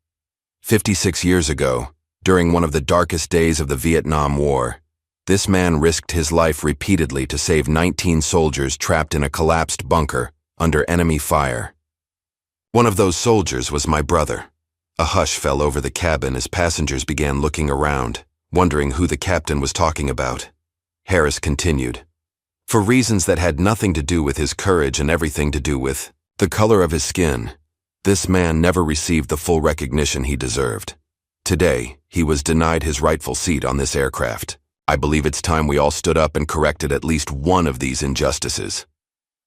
Speaker 1: 56 years ago, during one of the darkest days of the Vietnam War, this man risked his life repeatedly to save 19 soldiers trapped in a collapsed bunker under enemy fire. One of those soldiers was my brother." A hush fell over the cabin as passengers began looking around, wondering who the captain was talking about. Harris continued, "For reasons that had nothing to do with his courage and everything to do with the color of his skin, this man never received the full recognition he deserved. Today, he was denied his rightful seat on this aircraft. I believe it's time we all stood up and corrected at least one of these injustices."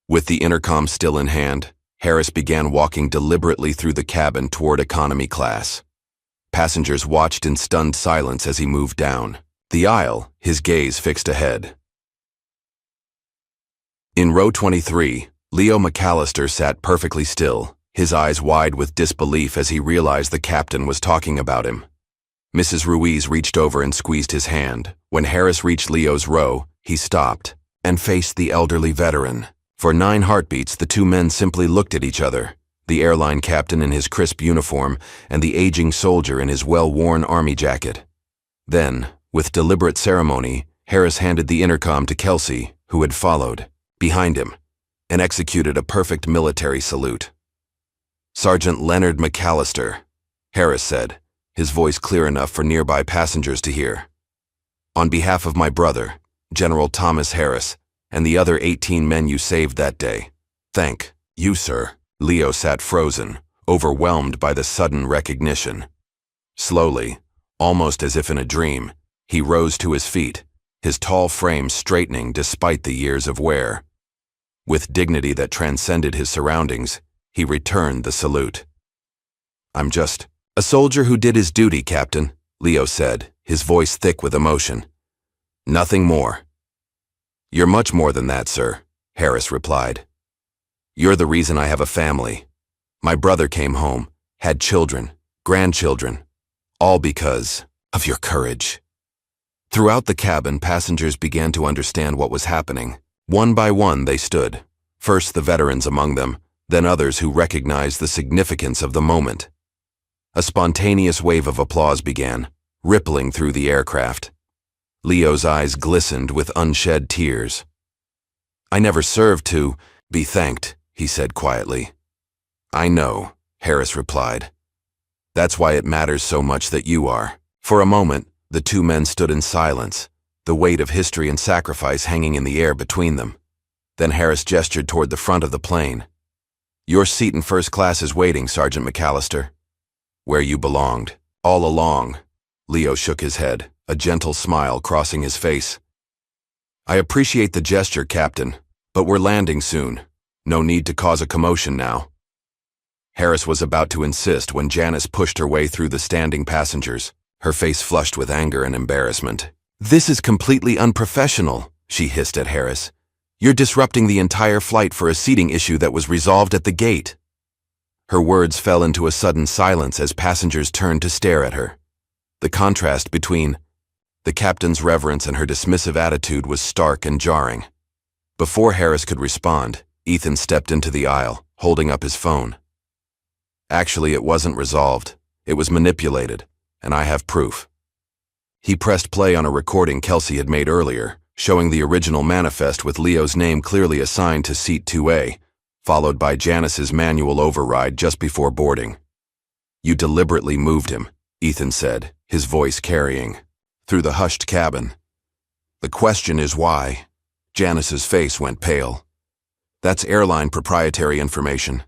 Speaker 1: With the intercom still in hand, Harris began walking deliberately through the cabin toward economy class. Passengers watched in stunned silence as he moved down the aisle, his gaze fixed ahead. In row 23, Leo McAllister sat perfectly still, his eyes wide with disbelief as he realized the captain was talking about him. Mrs. Ruiz reached over and squeezed his hand. When Harris reached Leo's row, he stopped and faced the elderly veteran. For 9 heartbeats, the two men simply looked at each other, the airline captain in his crisp uniform and the aging soldier in his well-worn army jacket. Then, with deliberate ceremony, Harris handed the intercom to Kelsey, who had followed behind him, and executed a perfect military salute. "Sergeant Leonard McAllister," Harris said, his voice clear enough for nearby passengers to hear. "On behalf of my brother, General Thomas Harris, and the other 18 men you saved that day, thank you, sir." Leo sat frozen, overwhelmed by the sudden recognition. Slowly, almost as if in a dream, he rose to his feet, his tall frame straightening despite the years of wear. With dignity that transcended his surroundings, he returned the salute. "I'm just a soldier who did his duty, Captain," Leo said, his voice thick with emotion. "Nothing more." "You're much more than that, sir," Harris replied. "You're the reason I have a family. My brother came home, had children, grandchildren, all because of your courage." Throughout the cabin, passengers began to understand what was happening. One by one, they stood, first the veterans among them, then others who recognized the significance of the moment. A spontaneous wave of applause began, rippling through the aircraft. Leo's eyes glistened with unshed tears. "I never served to be thanked," he said quietly. "I know," Harris replied. "That's why it matters so much that you are." For a moment, the two men stood in silence, the weight of history and sacrifice hanging in the air between them. Then Harris gestured toward the front of the plane. "Your seat in first class is waiting, Sergeant McAllister. Where you belonged, all along." Leo shook his head, a gentle smile crossing his face. "I appreciate the gesture, Captain, but we're landing soon. No need to cause a commotion now." Harris was about to insist when Janice pushed her way through the standing passengers, her face flushed with anger and embarrassment. "This is completely unprofessional," she hissed at Harris. "You're disrupting the entire flight for a seating issue that was resolved at the gate." Her words fell into a sudden silence as passengers turned to stare at her. The contrast between the captain's reverence and her dismissive attitude was stark and jarring. Before Harris could respond, Ethan stepped into the aisle, holding up his phone. "Actually, it wasn't resolved. It was manipulated, and I have proof." He pressed play on a recording Kelsey had made earlier, showing the original manifest with Leo's name clearly assigned to seat 2A, followed by Janice's manual override just before boarding. "You deliberately moved him," Ethan said, his voice carrying through the hushed cabin. "The question is why?" Janice's face went pale. "That's airline proprietary information.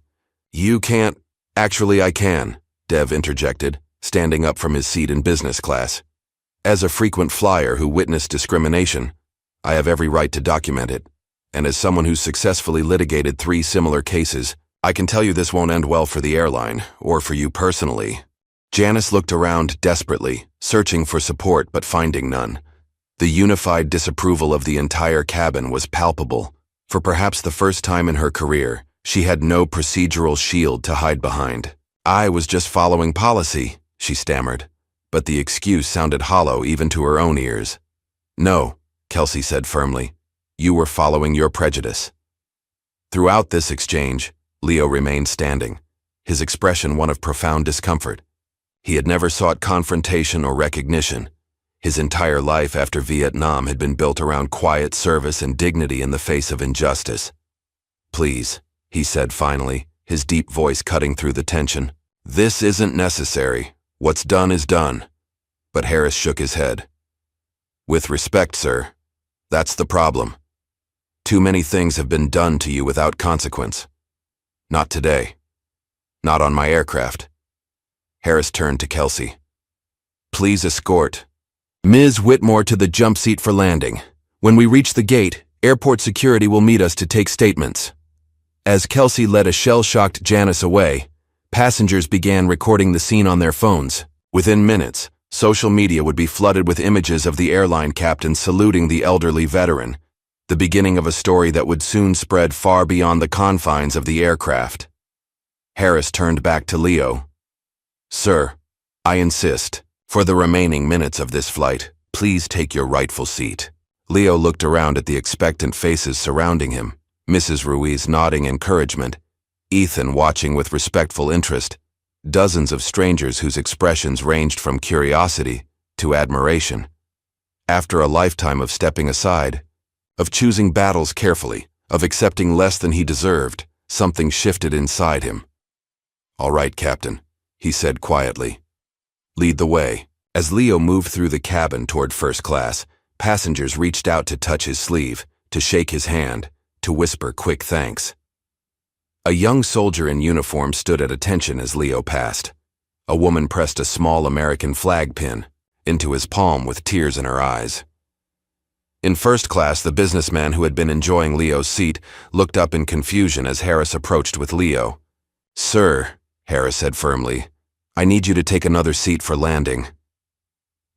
Speaker 1: You can't—" "Actually, I can," Dev interjected, standing up from his seat in business class. "As a frequent flyer who witnessed discrimination, I have every right to document it. And as someone who's successfully litigated 3 similar cases, I can tell you this won't end well for the airline, or for you personally." Janice looked around desperately, searching for support but finding none. The unified disapproval of the entire cabin was palpable. For perhaps the first time in her career, she had no procedural shield to hide behind. "I was just following policy," she stammered, but the excuse sounded hollow even to her own ears. "No," Kelsey said firmly. "You were following your prejudice." Throughout this exchange, Leo remained standing, his expression one of profound discomfort. He had never sought confrontation or recognition. His entire life after Vietnam had been built around quiet service and dignity in the face of injustice. "Please," he said finally, his deep voice cutting through the tension. "This isn't necessary. What's done is done." But Harris shook his head. "With respect, sir, that's the problem. Too many things have been done to you without consequence. Not today. Not on my aircraft." Harris turned to Kelsey. "Please escort Ms. Whitmore to the jump seat for landing. When we reach the gate, airport security will meet us to take statements." As Kelsey led a shell-shocked Janice away, passengers began recording the scene on their phones. Within minutes, social media would be flooded with images of the airline captain saluting the elderly veteran, the beginning of a story that would soon spread far beyond the confines of the aircraft. Harris turned back to Leo. "Sir, I insist, for the remaining minutes of this flight, please take your rightful seat." Leo looked around at the expectant faces surrounding him, Mrs. Ruiz nodding encouragement, Ethan watching with respectful interest, dozens of strangers whose expressions ranged from curiosity to admiration. After a lifetime of stepping aside, of choosing battles carefully, of accepting less than he deserved, something shifted inside him. "All right, Captain," he said quietly. "Lead the way." As Leo moved through the cabin toward first class, passengers reached out to touch his sleeve, to shake his hand, to whisper quick thanks. A young soldier in uniform stood at attention as Leo passed. A woman pressed a small American flag pin into his palm with tears in her eyes. In first class, the businessman who had been enjoying Leo's seat looked up in confusion as Harris approached with Leo. "Sir," Harris said firmly, "I need you to take another seat for landing."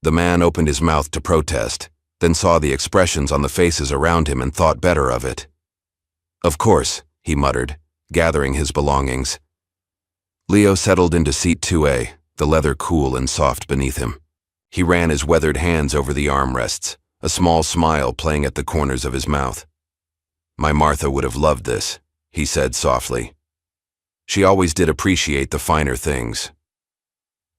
Speaker 1: The man opened his mouth to protest, then saw the expressions on the faces around him and thought better of it. "Of course," he muttered, gathering his belongings. Leo settled into seat 2A, the leather cool and soft beneath him. He ran his weathered hands over the armrests, a small smile playing at the corners of his mouth. "My Martha would have loved this," he said softly. "She always did appreciate the finer things."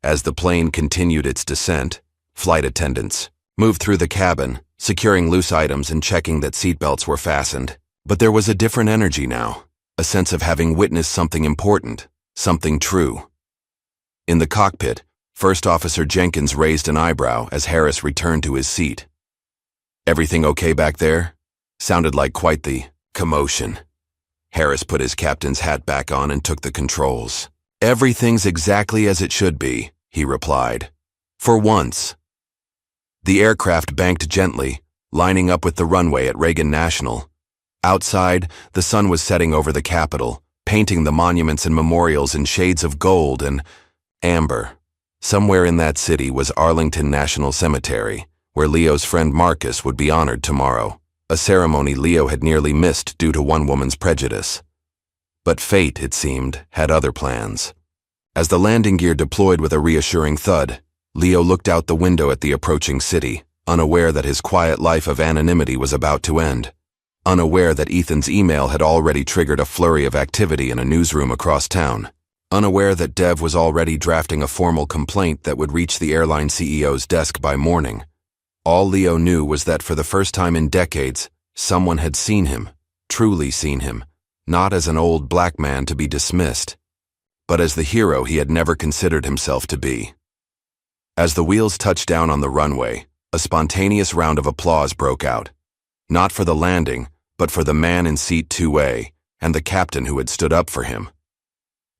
Speaker 1: As the plane continued its descent, flight attendants, moved through the cabin, securing loose items and checking that seatbelts were fastened. But there was a different energy now, a sense of having witnessed something important, something true. In the cockpit, First Officer Jenkins raised an eyebrow as Harris returned to his seat. "Everything okay back there?" Sounded like quite the commotion. Harris put his captain's hat back on and took the controls. "Everything's exactly as it should be," he replied. "For once." The aircraft banked gently, lining up with the runway at Reagan National. Outside, the sun was setting over the Capitol, painting the monuments and memorials in shades of gold and amber. Somewhere in that city was Arlington National Cemetery, where Leo's friend Marcus would be honored tomorrow, a ceremony Leo had nearly missed due to one woman's prejudice. But fate, it seemed, had other plans. As the landing gear deployed with a reassuring thud, Leo looked out the window at the approaching city, unaware that his quiet life of anonymity was about to end. Unaware that Ethan's email had already triggered a flurry of activity in a newsroom across town. Unaware that Dev was already drafting a formal complaint that would reach the airline CEO's desk by morning. All Leo knew was that for the first time in decades, someone had seen him, truly seen him, not as an old black man to be dismissed, but as the hero he had never considered himself to be. As the wheels touched down on the runway, a spontaneous round of applause broke out. Not for the landing, but for the man in seat 2A and the captain who had stood up for him.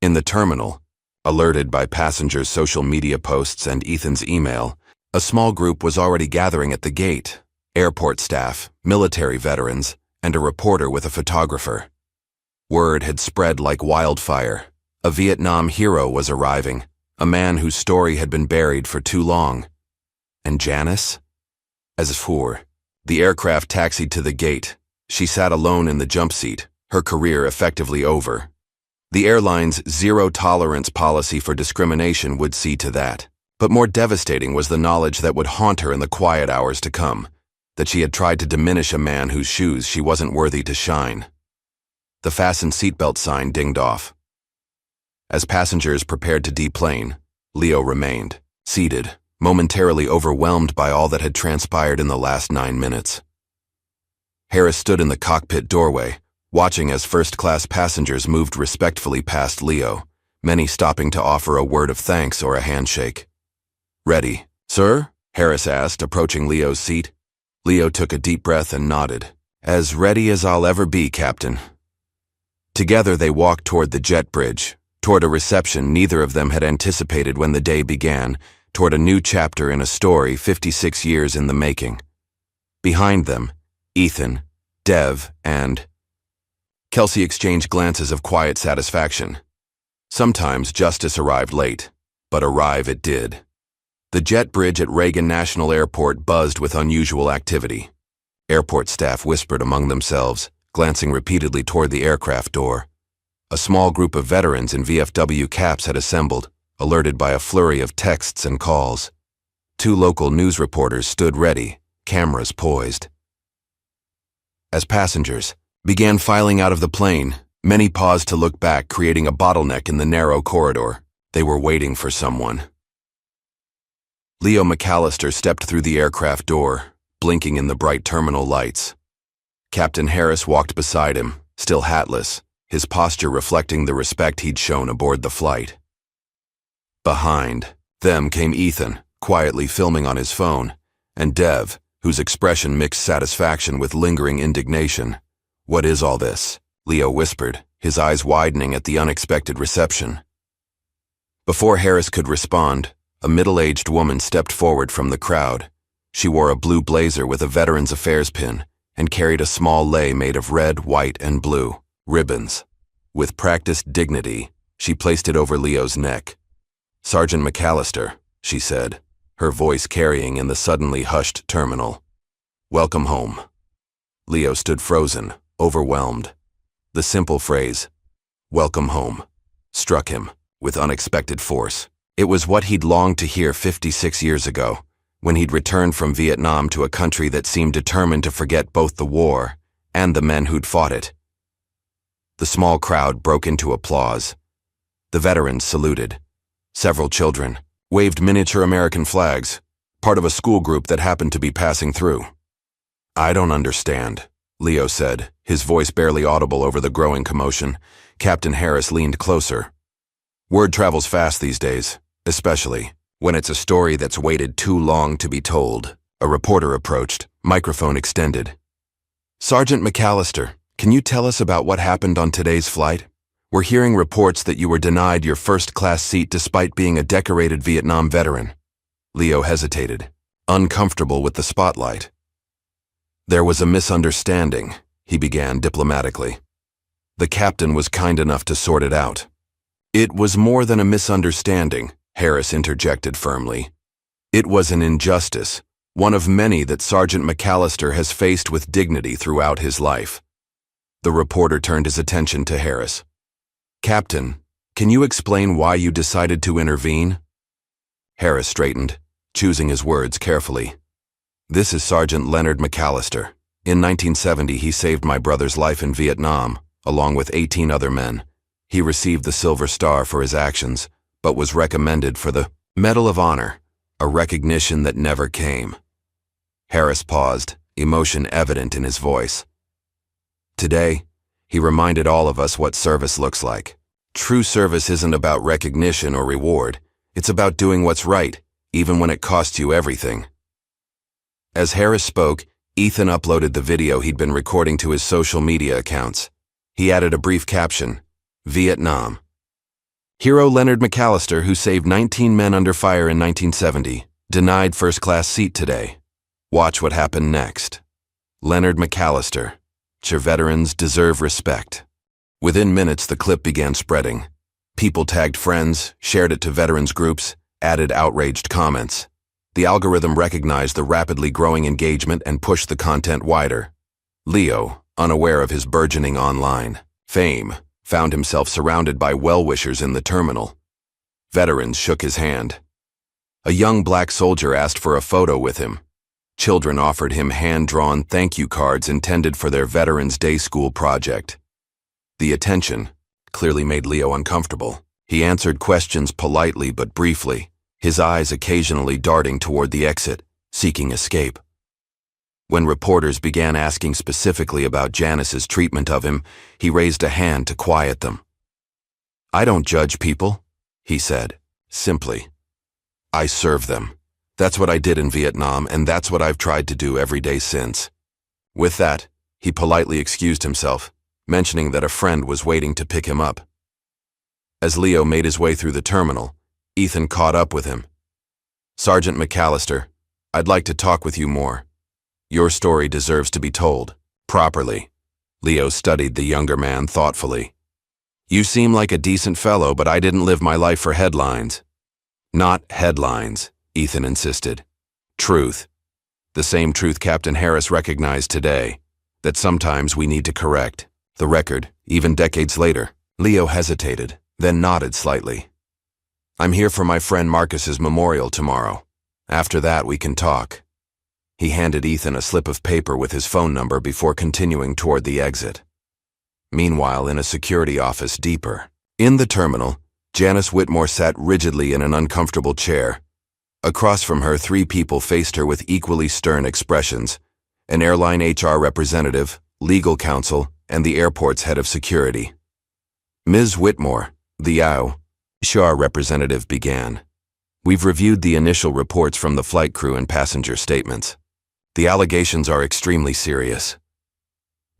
Speaker 1: In the terminal, alerted by passengers' social media posts and Ethan's email, a small group was already gathering at the gate: airport staff, military veterans, and a reporter with a photographer. Word had spread like wildfire. A Vietnam hero was arriving, a man whose story had been buried for too long. And Janice? As for, the aircraft taxied to the gate. She sat alone in the jump seat, her career effectively over. The airline's zero-tolerance policy for discrimination would see to that. But more devastating was the knowledge that would haunt her in the quiet hours to come, that she had tried to diminish a man whose shoes she wasn't worthy to shine. The fastened seatbelt sign dinged off. As passengers prepared to deplane, Leo remained, seated, momentarily overwhelmed by all that had transpired in the last 9 minutes. Harris stood in the cockpit doorway, watching as first-class passengers moved respectfully past Leo, many stopping to offer a word of thanks or a handshake. "Ready, sir?" Harris asked, approaching Leo's seat. Leo took a deep breath and nodded. "As ready as I'll ever be, Captain." Together they walked toward the jet bridge, toward a reception neither of them had anticipated when the day began, toward a new chapter in a story 56 years in the making. Behind them, Ethan, Dev, and Kelsey exchanged glances of quiet satisfaction. Sometimes justice arrived late, but arrive it did. The jet bridge at Reagan National Airport buzzed with unusual activity. Airport staff whispered among themselves, glancing repeatedly toward the aircraft door. A small group of veterans in VFW caps had assembled, alerted by a flurry of texts and calls. 2 local news reporters stood ready, cameras poised. As passengers began filing out of the plane, many paused to look back, creating a bottleneck in the narrow corridor. They were waiting for someone. Leo McAllister stepped through the aircraft door, blinking in the bright terminal lights. Captain Harris walked beside him, still hatless, his posture reflecting the respect he'd shown aboard the flight. Behind them came Ethan, quietly filming on his phone, and Dev, whose expression mixed satisfaction with lingering indignation. "What is all this?" Leo whispered, his eyes widening at the unexpected reception. Before Harris could respond, a middle-aged woman stepped forward from the crowd. She wore a blue blazer with a Veterans Affairs pin and carried a small lei made of red, white, and blue ribbons. With practiced dignity, she placed it over Leo's neck. "Sergeant McAllister," she said, her voice carrying in the suddenly hushed terminal. "Welcome home." Leo stood frozen, overwhelmed. The simple phrase, "Welcome home," struck him with unexpected force. It was what he'd longed to hear 56 years ago, when he'd returned from Vietnam to a country that seemed determined to forget both the war and the men who'd fought it. The small crowd broke into applause. The veterans saluted. Several children waved miniature American flags. part of a school group that happened to be passing through. I don't understand, Leo said, his voice barely audible over the growing commotion. Captain Harris leaned closer. Word travels fast these days, especially when it's a story that's waited too long to be told. A reporter approached, microphone extended. Sergeant McAllister, can you tell us about what happened on today's flight? We're hearing reports that you were denied your first-class seat despite being a decorated Vietnam veteran. Leo hesitated, uncomfortable with the spotlight. There was a misunderstanding, he began diplomatically. The captain was kind enough to sort it out. It was more than a misunderstanding, Harris interjected firmly. It was an injustice, one of many that Sergeant McAllister has faced with dignity throughout his life. The reporter turned his attention to Harris. Captain, can you explain why you decided to intervene? Harris straightened, choosing his words carefully. This is Sergeant Leonard McAllister. In 1970, he saved my brother's life in Vietnam, along with 18 other men. He received the Silver Star for his actions, but was recommended for the Medal of Honor, a recognition that never came. Harris paused, emotion evident in his voice. Today, he reminded all of us what service looks like. True service isn't about recognition or reward. It's about doing what's right, even when it costs you everything. As Harris spoke, Ethan uploaded the video he'd been recording to his social media accounts. He added a brief caption, Vietnam. Hero Leonard McAllister, who saved 19 men under fire in 1970, denied first-class seat today. Watch what happened next. Leonard McAllister. Your veterans deserve respect. Within minutes, the clip began spreading. People tagged friends, shared it to veterans groups, added outraged comments. The algorithm recognized the rapidly growing engagement and pushed the content wider. Leo, unaware of his burgeoning online fame, found himself surrounded by well-wishers in the terminal. Veterans shook his hand. A young black soldier asked for a photo with him. Children offered him hand-drawn thank you cards intended for their Veterans Day School project. The attention clearly made Leo uncomfortable. He answered questions politely but briefly, his eyes occasionally darting toward the exit, seeking escape. When reporters began asking specifically about Janice's treatment of him, he raised a hand to quiet them. I don't judge people, he said, simply. I serve them. That's what I did in Vietnam, and that's what I've tried to do every day since. With that, he politely excused himself, mentioning that a friend was waiting to pick him up. As Leo made his way through the terminal, Ethan caught up with him. Sergeant McAllister, I'd like to talk with you more. Your story deserves to be told, properly. Leo studied the younger man thoughtfully. You seem like a decent fellow, but I didn't live my life for headlines. Not headlines, Ethan insisted. Truth. The same truth Captain Harris recognized today, that sometimes we need to correct the record, even decades later. Leo hesitated, then nodded slightly. I'm here for my friend Marcus's memorial tomorrow. After that, we can talk. He handed Ethan a slip of paper with his phone number before continuing toward the exit. Meanwhile, in a security office deeper in the terminal, Janice Whitmore sat rigidly in an uncomfortable chair. Across from her, 3 people faced her with equally stern expressions: an airline HR representative, legal counsel, and the airport's head of security. Ms. Whitmore, the HR representative began. We've reviewed the initial reports from the flight crew and passenger statements. The allegations are extremely serious.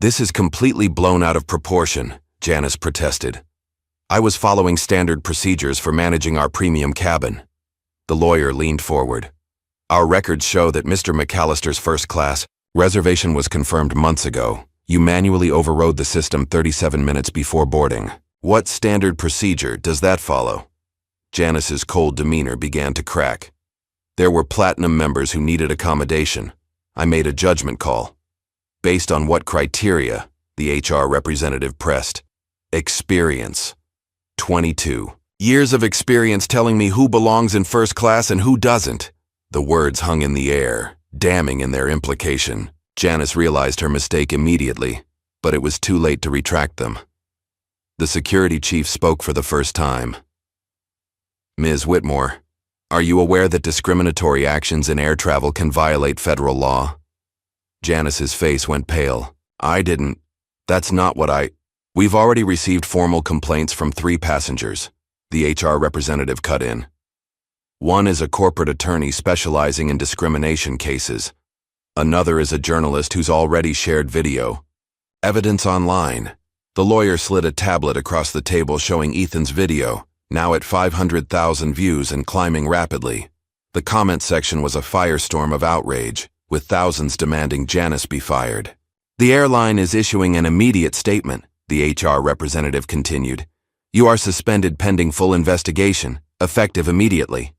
Speaker 1: This is completely blown out of proportion, Janice protested. I was following standard procedures for managing our premium cabin. The lawyer leaned forward. Our records show that Mr. McAllister's first-class reservation was confirmed months ago. You manually overrode the system 37 minutes before boarding. What standard procedure does that follow? Janice's cold demeanor began to crack. There were platinum members who needed accommodation. I made a judgment call. Based on what criteria? The HR representative pressed. Experience. 22. Years of experience telling me who belongs in first class and who doesn't. The words hung in the air, damning in their implication. Janice realized her mistake immediately, but it was too late to retract them. The security chief spoke for the first time. Ms. Whitmore, Are you aware that discriminatory actions in air travel can violate federal law? Janice's face went pale. I didn't. That's not what I... We've already received formal complaints from 3 passengers. The HR representative cut in. One is a corporate attorney specializing in discrimination cases. Another is a journalist who's already shared video. Evidence online. The lawyer slid a tablet across the table showing Ethan's video, now at 500,000 views and climbing rapidly. The comment section was a firestorm of outrage, with thousands demanding Janice be fired. The airline is issuing an immediate statement, the HR representative continued. You are suspended pending full investigation, effective immediately.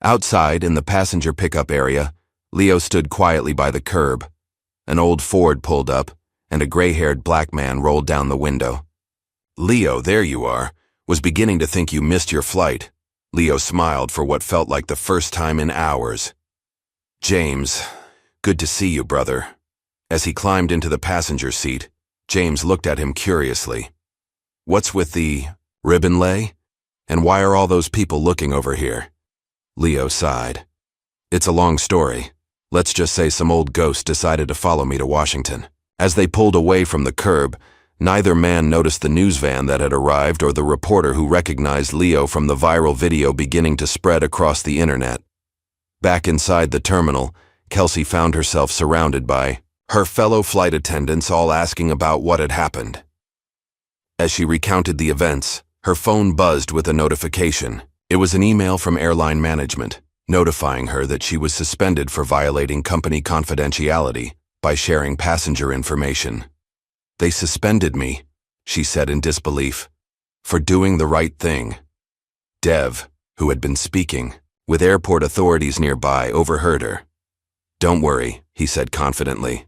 Speaker 1: Outside, in the passenger pickup area, Leo stood quietly by the curb. An old Ford pulled up, and a gray-haired black man rolled down the window. Leo, there you are. Was beginning to think you missed your flight. Leo smiled for what felt like the first time in hours. James, good to see you, brother. As he climbed into the passenger seat, James looked at him curiously. What's with the ribbon lay? And why are all those people looking over here? Leo sighed. It's a long story. Let's just say some old ghost decided to follow me to Washington. As they pulled away from the curb, neither man noticed the news van that had arrived or the reporter who recognized Leo from the viral video beginning to spread across the internet. Back inside the terminal, Kelsey found herself surrounded by her fellow flight attendants, all asking about what had happened. As she recounted the events, her phone buzzed with a notification. It was an email from airline management, notifying her that she was suspended for violating company confidentiality by sharing passenger information. They suspended me, she said in disbelief, for doing the right thing. Dev, who had been speaking, with airport authorities nearby, overheard her. Don't worry, he said confidently.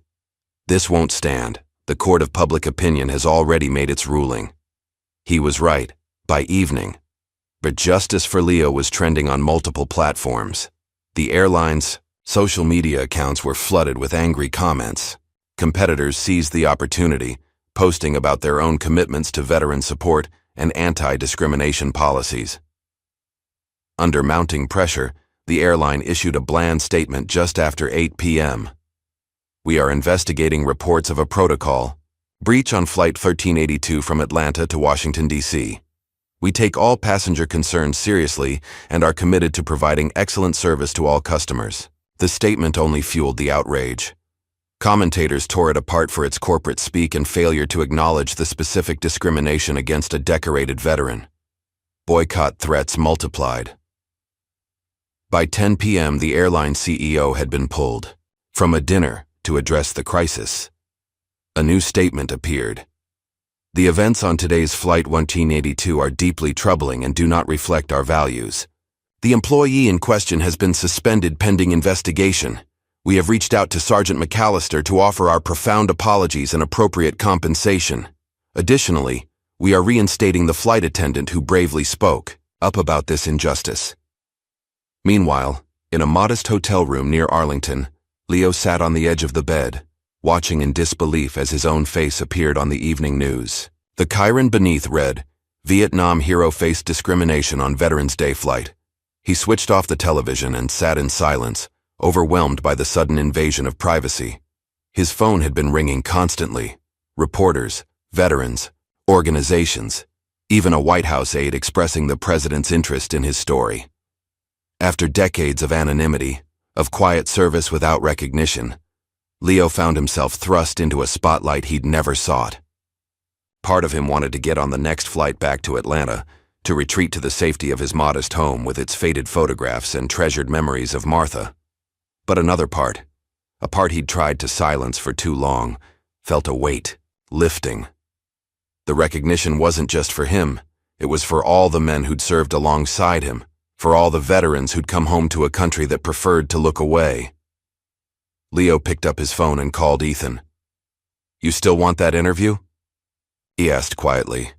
Speaker 1: This won't stand. The court of public opinion has already made its ruling. He was right, by evening. But justice for Leo was trending on multiple platforms. The airline's social media accounts were flooded with angry comments. Competitors seized the opportunity, posting about their own commitments to veteran support and anti-discrimination policies. Under mounting pressure, the airline issued a bland statement just after 8 p.m. We are investigating reports of a protocol breach on Flight 1382 from Atlanta to Washington, D.C. We take all passenger concerns seriously and are committed to providing excellent service to all customers. The statement only fueled the outrage. Commentators tore it apart for its corporate speak and failure to acknowledge the specific discrimination against a decorated veteran. Boycott threats multiplied. By 10 p.m., the airline CEO had been pulled from a dinner to address the crisis. A new statement appeared. The events on today's Flight 1382 are deeply troubling and do not reflect our values. The employee in question has been suspended pending investigation. We have reached out to Sergeant McAllister to offer our profound apologies and appropriate compensation. Additionally, we are reinstating the flight attendant who bravely spoke up about this injustice. Meanwhile, in a modest hotel room near Arlington, Leo sat on the edge of the bed, watching in disbelief as his own face appeared on the evening news. The chyron beneath read, Vietnam hero faced discrimination on Veterans Day flight. He switched off the television and sat in silence, overwhelmed by the sudden invasion of privacy. His phone had been ringing constantly. Reporters, veterans, organizations, even a White House aide expressing the president's interest in his story. After decades of anonymity, of quiet service without recognition, Leo found himself thrust into a spotlight he'd never sought. Part of him wanted to get on the next flight back to Atlanta, to retreat to the safety of his modest home with its faded photographs and treasured memories of Martha. But another part, a part he'd tried to silence for too long, felt a weight, lifting. The recognition wasn't just for him, it was for all the men who'd served alongside him, for all the veterans who'd come home to a country that preferred to look away. Leo picked up his phone and called Ethan. You still want that interview? He asked quietly.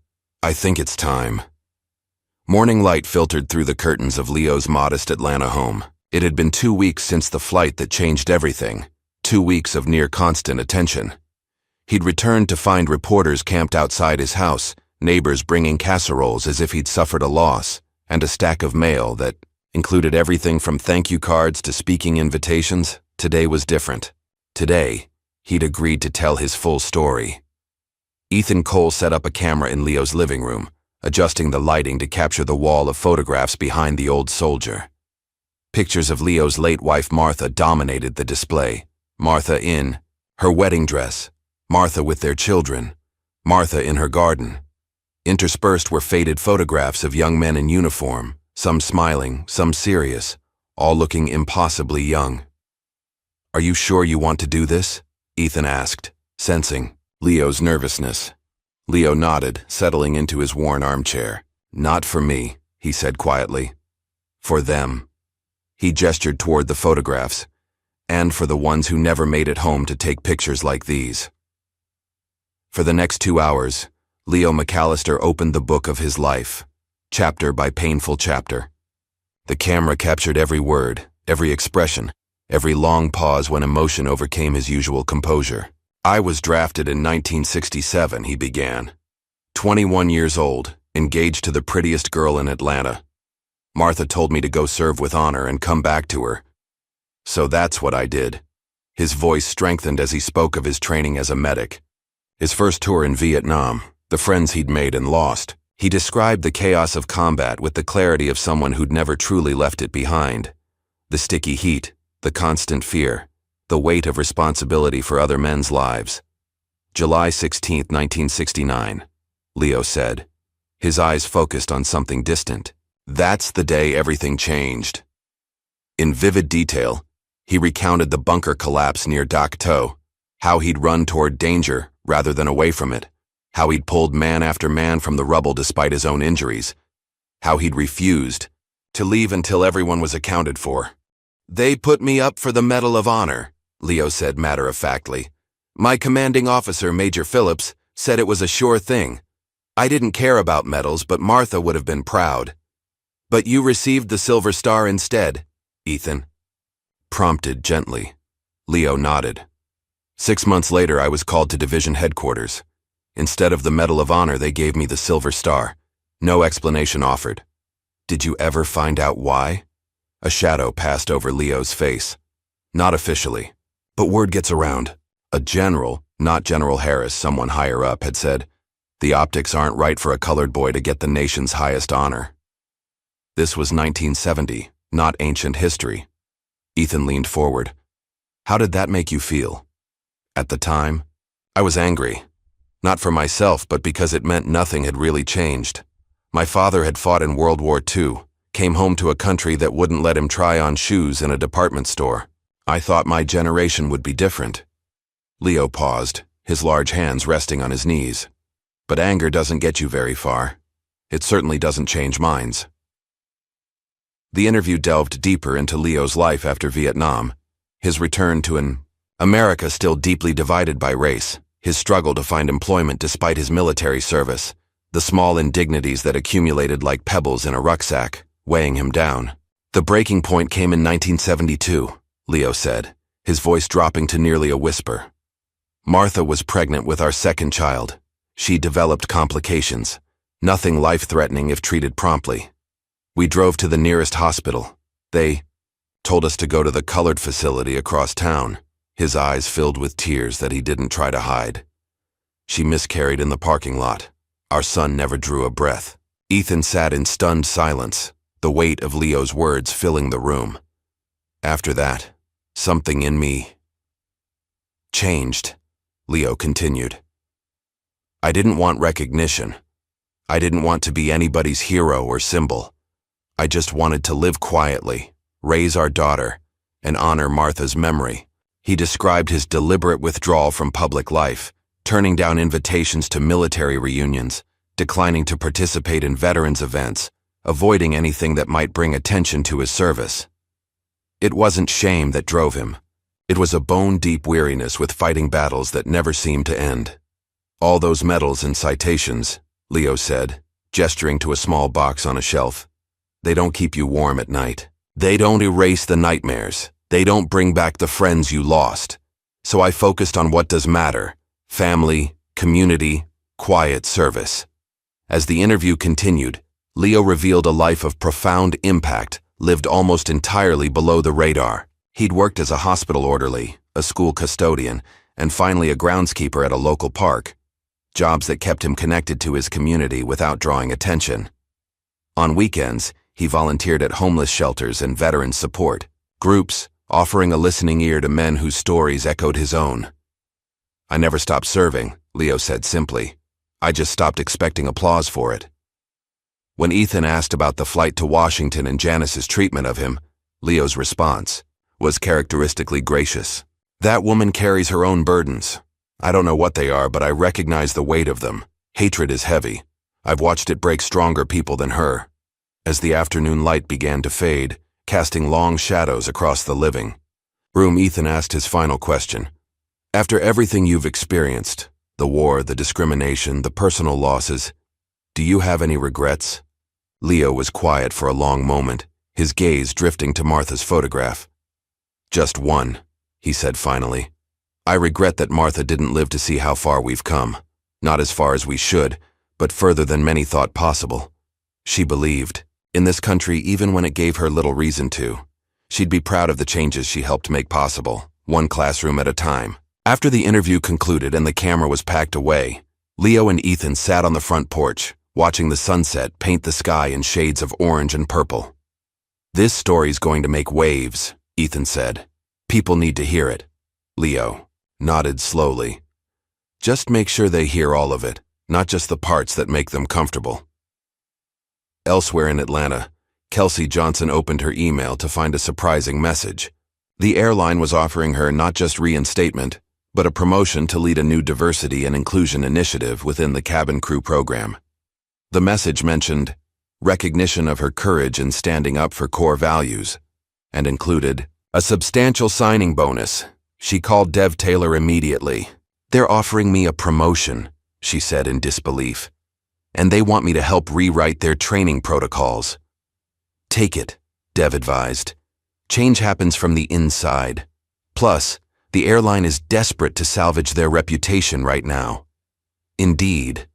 Speaker 1: I think it's time. Morning light filtered through the curtains of Leo's modest Atlanta home. It had been 2 weeks since the flight that changed everything, 2 weeks of near constant attention. He'd returned to find reporters camped outside his house, neighbors bringing casseroles as if he'd suffered a loss, and a stack of mail that, Included everything from thank you cards to speaking invitations. Today was different. Today, he'd agreed to tell his full story. Ethan Cole set up a camera in Leo's living room, adjusting the lighting to capture the wall of photographs behind the old soldier. Pictures of Leo's late wife Martha dominated the display. Martha in her wedding dress, Martha with their children, Martha in her garden. Interspersed were faded photographs of young men in uniform, some smiling, some serious, all looking impossibly young. "Are you sure you want to do this?" Ethan asked, sensing Leo's nervousness. Leo nodded, settling into his worn armchair. "Not for me," he said quietly. "For them." He gestured toward the photographs, and for the ones who never made it home to take pictures like these. For the next 2 hours, Leo McAllister opened the book of his life, chapter by painful chapter. The camera captured every word, every expression, every long pause when emotion overcame his usual composure. "I was drafted in 1967, he began. 21 years old, engaged to the prettiest girl in Atlanta. Martha told me to go serve with honor and come back to her. So that's what I did." His voice strengthened as he spoke of his training as a medic. His first tour in Vietnam, the friends he'd made and lost. He described the chaos of combat with the clarity of someone who'd never truly left it behind. The sticky heat, the constant fear, the weight of responsibility for other men's lives. "July 16, 1969, Leo said, his eyes focused on something distant. "That's the day everything changed." In vivid detail, he recounted the bunker collapse near Dak To, how he'd run toward danger rather than away from it, how he'd pulled man after man from the rubble despite his own injuries, how he'd refused to leave until everyone was accounted for. "They put me up for the Medal of Honor," Leo said matter-of-factly. "My commanding officer, Major Phillips, said it was a sure thing. I didn't care about medals, but Martha would have been proud." "But you received the Silver Star instead," Ethan prompted gently. Leo nodded. 6 months later, I was called to division headquarters. Instead of the Medal of Honor, they gave me the Silver Star. No explanation offered. "Did you ever find out why?" A shadow passed over Leo's face. "Not officially. But word gets around. A general, not General Harris, someone higher up, had said, the optics aren't right for a colored boy to get the nation's highest honor." This was 1970, not ancient history. Ethan leaned forward. "How did that make you feel?" "At the time, I was angry. Not for myself, but because it meant nothing had really changed. My father had fought in World War II, came home to a country that wouldn't let him try on shoes in a department store. I thought my generation would be different." Leo paused, his large hands resting on his knees. "But anger doesn't get you very far. It certainly doesn't change minds." The interview delved deeper into Leo's life after Vietnam, his return to an America still deeply divided by race, his struggle to find employment despite his military service, the small indignities that accumulated like pebbles in a rucksack, weighing him down. "The breaking point came in 1972, Leo said, his voice dropping to nearly a whisper. "Martha was pregnant with our second child. She developed complications, nothing life-threatening if treated promptly. We drove to the nearest hospital. They told us to go to the colored facility across town." His eyes filled with tears that he didn't try to hide. "She miscarried in the parking lot. Our son never drew a breath." Ethan sat in stunned silence, the weight of Leo's words filling the room. "After that, something in me changed," Leo continued. "I didn't want recognition. I didn't want to be anybody's hero or symbol. I just wanted to live quietly, raise our daughter, and honor Martha's memory." He described his deliberate withdrawal from public life, turning down invitations to military reunions, declining to participate in veterans events, avoiding anything that might bring attention to his service. It wasn't shame that drove him. It was a bone-deep weariness with fighting battles that never seemed to end. "All those medals and citations," Leo said, gesturing to a small box on a shelf, "they don't keep you warm at night. They don't erase the nightmares. They don't bring back the friends you lost. So I focused on what does matter: family, community, quiet service." As the interview continued, Leo revealed a life of profound impact, lived almost entirely below the radar. He'd worked as a hospital orderly, a school custodian, and finally a groundskeeper at a local park, jobs that kept him connected to his community without drawing attention. On weekends, he volunteered at homeless shelters and veteran support groups, offering a listening ear to men whose stories echoed his own. "I never stopped serving," Leo said simply. "I just stopped expecting applause for it." When Ethan asked about the flight to Washington and Janice's treatment of him, Leo's response was characteristically gracious. "That woman carries her own burdens. I don't know what they are, but I recognize the weight of them. Hatred is heavy. I've watched it break stronger people than her." As the afternoon light began to fade, casting long shadows across the living room, Ethan asked his final question. "After everything you've experienced, the war, the discrimination, the personal losses, do you have any regrets?" Leo was quiet for a long moment, his gaze drifting to Martha's photograph. "Just one," he said finally. "I regret that Martha didn't live to see how far we've come. Not as far as we should, but further than many thought possible. She believed in this country even when it gave her little reason to. She'd be proud of the changes she helped make possible, one classroom at a time." After the interview concluded and the camera was packed away, Leo and Ethan sat on the front porch, watching the sunset paint the sky in shades of orange and purple. "This story's going to make waves," Ethan said. "People need to hear it." Leo nodded slowly. "Just make sure they hear all of it, not just the parts that make them comfortable." Elsewhere in Atlanta, Kelsey Johnson opened her email to find a surprising message. The airline was offering her not just reinstatement, but a promotion to lead a new diversity and inclusion initiative within the cabin crew program. The message mentioned recognition of her courage in standing up for core values, and included a substantial signing bonus. She called Dev Taylor immediately. "They're offering me a promotion," she said in disbelief. "And they want me to help rewrite their training protocols." "Take it," Dev advised. "Change happens from the inside. Plus, the airline is desperate to salvage their reputation right now." Indeed,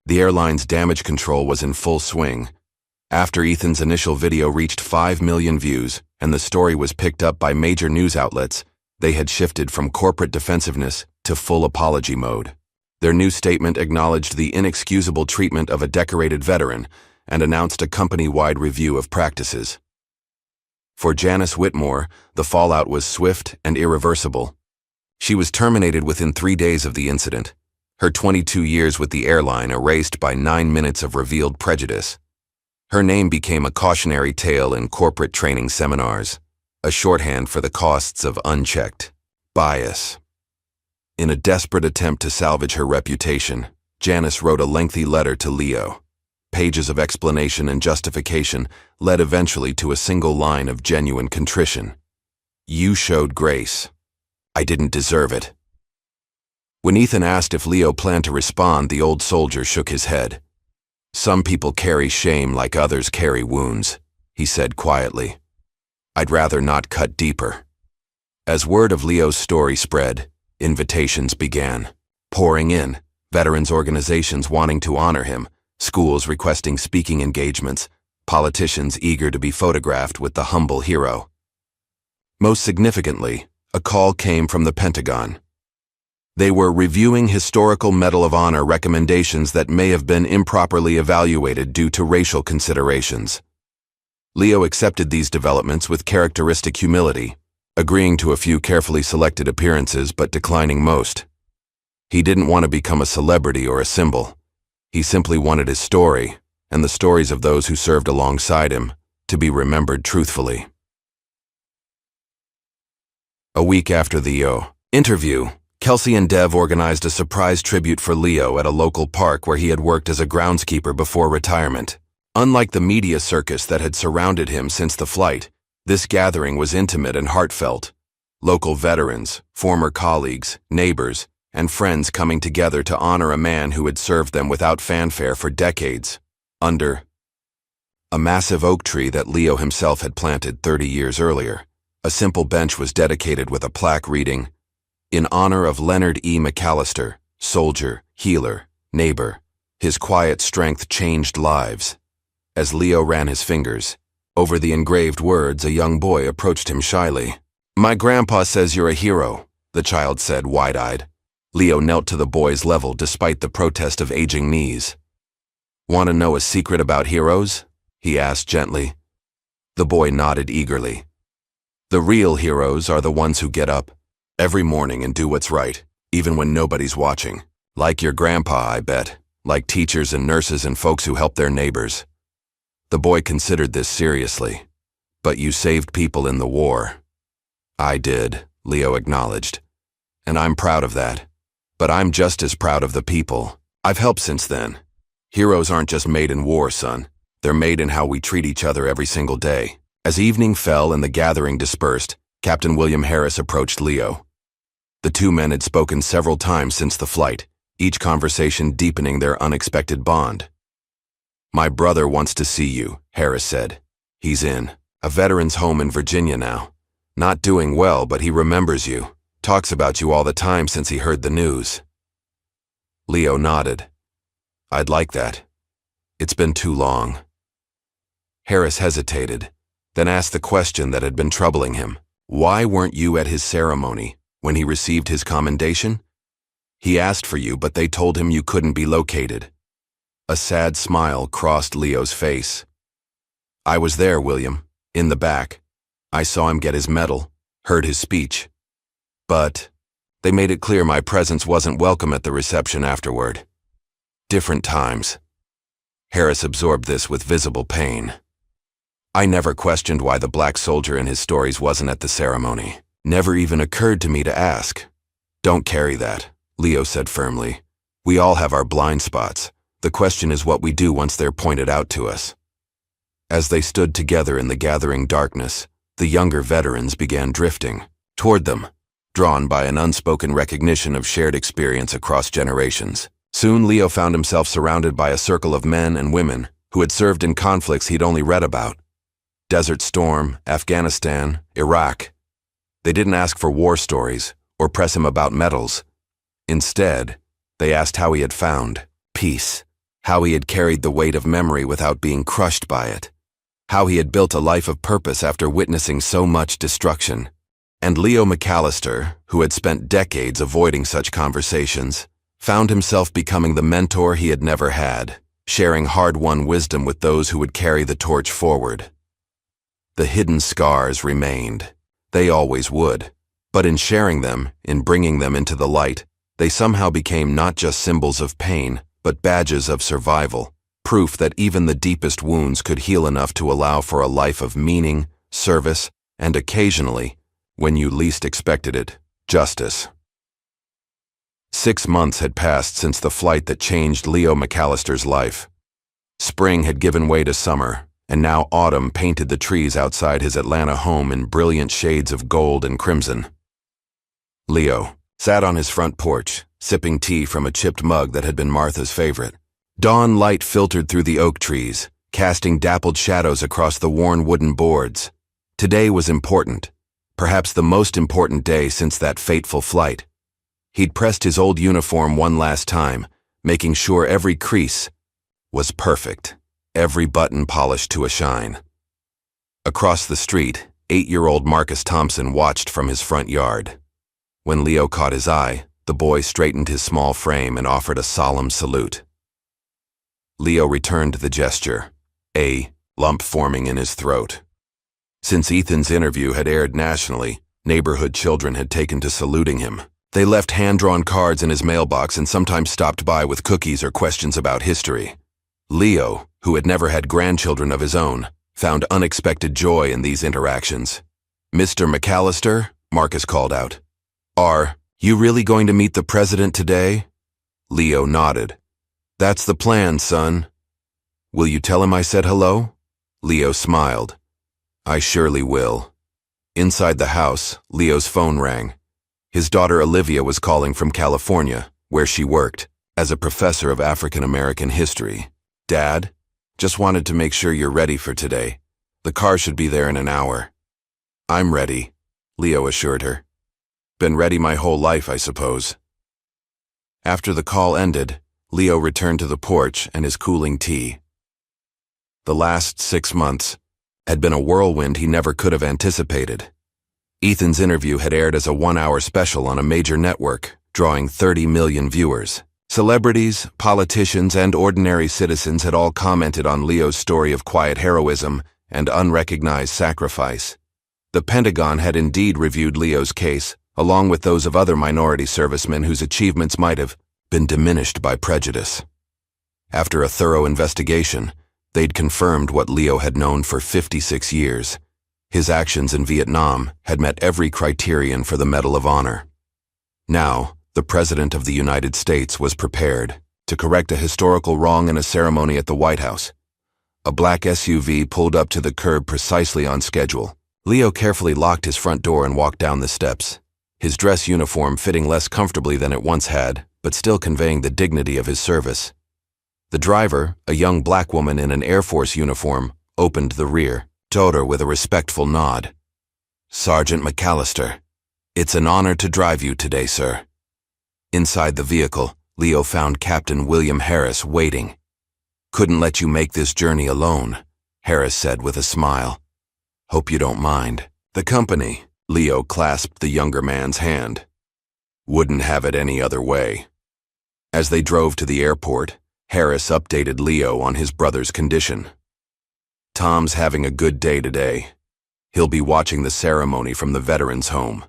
Speaker 1: the airline's damage control was in full swing. After Ethan's initial video reached 5 million views and the story was picked up by major news outlets, they had shifted from corporate defensiveness to full apology mode. Their new statement acknowledged the inexcusable treatment of a decorated veteran and announced a company-wide review of practices. For Janice Whitmore, the fallout was swift and irreversible. She was terminated within 3 days of the incident, her 22 years with the airline erased by 9 minutes of revealed prejudice. Her name became a cautionary tale in corporate training seminars, a shorthand for the costs of unchecked bias. In a desperate attempt to salvage her reputation, Janice wrote a lengthy letter to Leo. Pages of explanation and justification led eventually to a single line of genuine contrition. "You showed grace. I didn't deserve it." When Ethan asked if Leo planned to respond, the old soldier shook his head. "Some people carry shame like others carry wounds," he said quietly. "I'd rather not cut deeper." As word of Leo's story spread, invitations began pouring in, veterans organizations wanting to honor him, schools requesting speaking engagements, politicians eager to be photographed with the humble hero. Most significantly, a call came from the Pentagon. They were reviewing historical Medal of Honor recommendations that may have been improperly evaluated due to racial considerations. Leo accepted these developments with characteristic humility, agreeing to a few carefully selected appearances but declining most. He didn't want to become a celebrity or a symbol. He simply wanted his story, and the stories of those who served alongside him, to be remembered truthfully. A week after the interview, Kelsey and Dev organized a surprise tribute for Leo at a local park where he had worked as a groundskeeper before retirement. Unlike the media circus that had surrounded him since the flight, this gathering was intimate and heartfelt. Local veterans, former colleagues, neighbors, and friends coming together to honor a man who had served them without fanfare for decades, under a massive oak tree that Leo himself had planted 30 years earlier. A simple bench was dedicated with a plaque reading, "In honor of Leonard E. McAllister, soldier, healer, neighbor. His quiet strength changed lives." As Leo ran his fingers Over the engraved words, a young boy approached him shyly. "My grandpa says you're a hero," the child said, wide-eyed. Leo knelt to the boy's level despite the protest of aging knees. "Want to know a secret about heroes?" he asked gently. The boy nodded eagerly. "The real heroes are the ones who get up every morning and do what's right, even when nobody's watching. Like your grandpa, I bet. Like teachers and nurses and folks who help their neighbors." The boy considered this seriously. "But you saved people in the war." "I did," Leo acknowledged. "And I'm proud of that. But I'm just as proud of the people I've helped since then. Heroes aren't just made in war, son. They're made in how we treat each other every single day." As evening fell and the gathering dispersed, Captain William Harris approached Leo. The two men had spoken several times since the flight, each conversation deepening their unexpected bond. "My brother wants to see you," Harris said. "He's in a veteran's home in Virginia now. Not doing well, but he remembers you. Talks about you all the time since he heard the news." Leo nodded. "I'd like that. It's been too long." Harris hesitated, then asked the question that had been troubling him. "Why weren't you at his ceremony when he received his commendation?" "He asked for you, but they told him you couldn't be located." A sad smile crossed Leo's face. "I was there, William, in the back. I saw him get his medal, heard his speech. But they made it clear my presence wasn't welcome at the reception afterward. Different times." Harris absorbed this with visible pain. "I never questioned why the black soldier in his stories wasn't at the ceremony. Never even occurred to me to ask." "Don't carry that," Leo said firmly. "We all have our blind spots. The question is what we do once they're pointed out to us." As they stood together in the gathering darkness, the younger veterans began drifting toward them, drawn by an unspoken recognition of shared experience across generations. Soon Leo found himself surrounded by a circle of men and women who had served in conflicts he'd only read about. Desert Storm, Afghanistan, Iraq. They didn't ask for war stories or press him about medals. Instead, they asked how he had found peace, how he had carried the weight of memory without being crushed by it, how he had built a life of purpose after witnessing so much destruction. And Leo McAllister, who had spent decades avoiding such conversations, found himself becoming the mentor he had never had, sharing hard-won wisdom with those who would carry the torch forward. The hidden scars remained. They always would. But in sharing them, in bringing them into the light, they somehow became not just symbols of pain, but badges of survival, proof that even the deepest wounds could heal enough to allow for a life of meaning, service, and occasionally, when you least expected it, justice. 6 months had passed since the flight that changed Leo McAllister's life. Spring had given way to summer, and now autumn painted the trees outside his Atlanta home in brilliant shades of gold and crimson. Leo sat on his front porch, sipping tea from a chipped mug that had been Martha's favorite. Dawn light filtered through the oak trees, casting dappled shadows across the worn wooden boards. Today was important, perhaps the most important day since that fateful flight. He'd pressed his old uniform one last time, making sure every crease was perfect, every button polished to a shine. Across the street, 8-year-old Marcus Thompson watched from his front yard. When Leo caught his eye, the boy straightened his small frame and offered a solemn salute. Leo returned the gesture, a lump forming in his throat. Since Ethan's interview had aired nationally, neighborhood children had taken to saluting him. They left hand-drawn cards in his mailbox and sometimes stopped by with cookies or questions about history. Leo, who had never had grandchildren of his own, found unexpected joy in these interactions. "Mr. McAllister," Marcus called out. "Are you really going to meet the president today?" Leo nodded. "That's the plan, son." "Will you tell him I said hello?" Leo smiled. "I surely will." Inside the house, Leo's phone rang. His daughter Olivia was calling from California, where she worked, as a professor of African American history. "Dad, just wanted to make sure you're ready for today. The car should be there in an hour." "I'm ready," Leo assured her. "Been ready my whole life, I suppose." After the call ended, Leo returned to the porch and his cooling tea. The last 6 months, had been a whirlwind he never could have anticipated. Ethan's interview had aired as a 1-hour special on a major network, drawing 30 million viewers. Celebrities, politicians, and ordinary citizens had all commented on Leo's story of quiet heroism and unrecognized sacrifice. The Pentagon had indeed reviewed Leo's case, along with those of other minority servicemen whose achievements might have been diminished by prejudice. After a thorough investigation, they'd confirmed what Leo had known for 56 years. His actions in Vietnam had met every criterion for the Medal of Honor. Now, the President of the United States was prepared to correct a historical wrong in a ceremony at the White House. A black SUV pulled up to the curb precisely on schedule. Leo carefully locked his front door and walked down the steps, his dress uniform fitting less comfortably than it once had, but still conveying the dignity of his service. The driver, a young black woman in an Air Force uniform, opened the rear, toed her with a respectful nod. "Sergeant McAllister, it's an honor to drive you today, sir." Inside the vehicle, Leo found Captain William Harris waiting. "Couldn't let you make this journey alone," Harris said with a smile. "Hope you don't mind." "The company," Leo clasped the younger man's hand. "Wouldn't have it any other way." As they drove to the airport, Harris updated Leo on his brother's condition. "Tom's having a good day today. He'll be watching the ceremony from the veterans' home.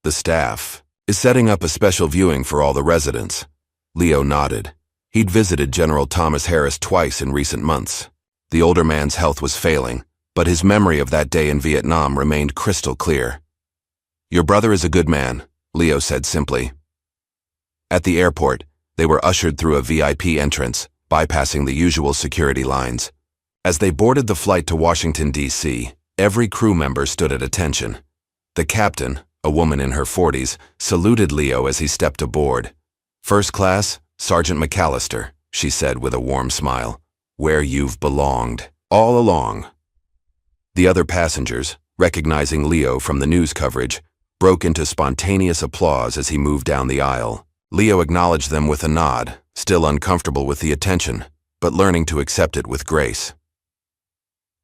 Speaker 1: The staff is setting up a special viewing for all the residents." Leo nodded. He'd visited General Thomas Harris twice in recent months. The older man's health was failing, but his memory of that day in Vietnam remained crystal clear. "Your brother is a good man," Leo said simply. At the airport, they were ushered through a VIP entrance, bypassing the usual security lines. As they boarded the flight to Washington, D.C., every crew member stood at attention. The captain, a woman in her 40s, saluted Leo as he stepped aboard. "First class, Sergeant McAllister," she said with a warm smile. "Where you've belonged, all along." The other passengers, recognizing Leo from the news coverage, broke into spontaneous applause as he moved down the aisle. Leo acknowledged them with a nod, still uncomfortable with the attention, but learning to accept it with grace.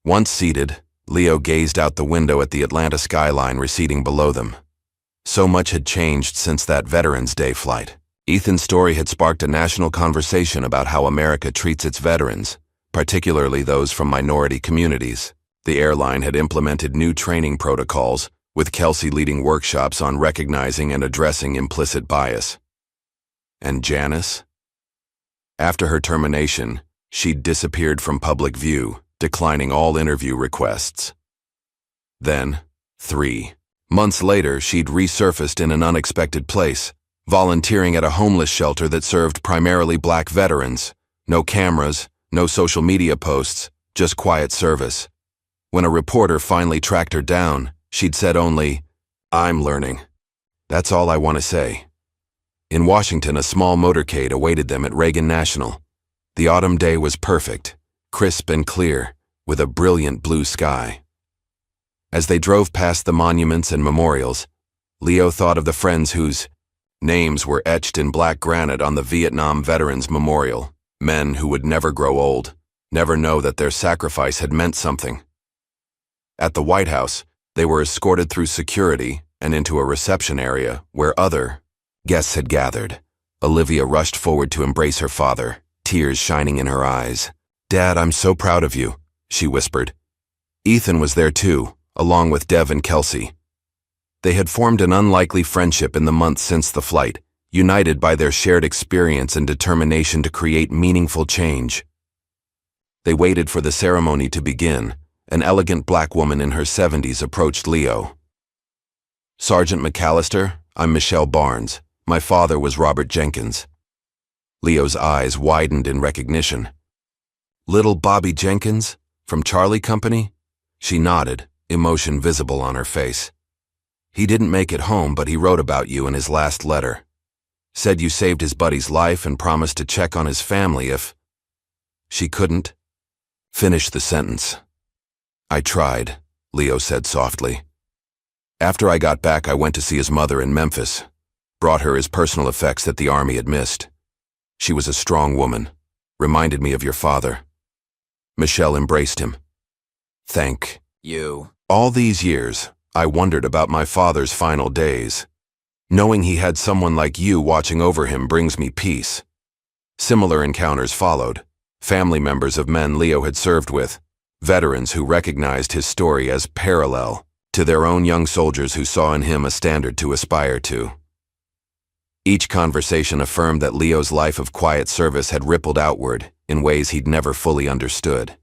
Speaker 1: Once seated, Leo gazed out the window at the Atlanta skyline receding below them. So much had changed since that Veterans Day flight. Ethan's story had sparked a national conversation about how America treats its veterans, particularly those from minority communities. The airline had implemented new training protocols, with Kelsey leading workshops on recognizing and addressing implicit bias. And Janice? After her termination, she'd disappeared from public view, declining all interview requests. Then, 3 months later, she'd resurfaced in an unexpected place, volunteering at a homeless shelter that served primarily black veterans. No cameras, no social media posts, just quiet service. When a reporter finally tracked her down, she'd said only, "I'm learning. That's all I want to say." In Washington, a small motorcade awaited them at Reagan National. The autumn day was perfect, crisp and clear, with a brilliant blue sky. As they drove past the monuments and memorials, Leo thought of the friends whose names were etched in black granite on the Vietnam Veterans Memorial, men who would never grow old, never know that their sacrifice had meant something. At the White House, they were escorted through security and into a reception area where other guests had gathered. Olivia rushed forward to embrace her father, tears shining in her eyes. "Dad, I'm so proud of you," she whispered. Ethan was there too, along with Dev and Kelsey. They had formed an unlikely friendship in the months since the flight, united by their shared experience and determination to create meaningful change. They waited for the ceremony to begin. An elegant black woman in her 70s approached Leo. "Sergeant McAllister, I'm Michelle Barnes. My father was Robert Jenkins." Leo's eyes widened in recognition. "Little Bobby Jenkins? From Charlie Company?" She nodded, emotion visible on her face. "He didn't make it home, but he wrote about you in his last letter. Said you saved his buddy's life and promised to check on his family if..." She couldn't finish the sentence. "I tried," Leo said softly. "After I got back, I went to see his mother in Memphis. Brought her his personal effects that the Army had missed. She was a strong woman. Reminded me of your father." Michelle embraced him. "Thank
Speaker 2: You.
Speaker 1: All these years, I wondered about my father's final days. Knowing he had someone like you watching over him brings me peace. Similar encounters followed. Family members of men Leo had served with, veterans who recognized his story as parallel to their own young soldiers who saw in him a standard to aspire to. Each conversation affirmed that Leo's life of quiet service had rippled outward in ways he'd never fully understood.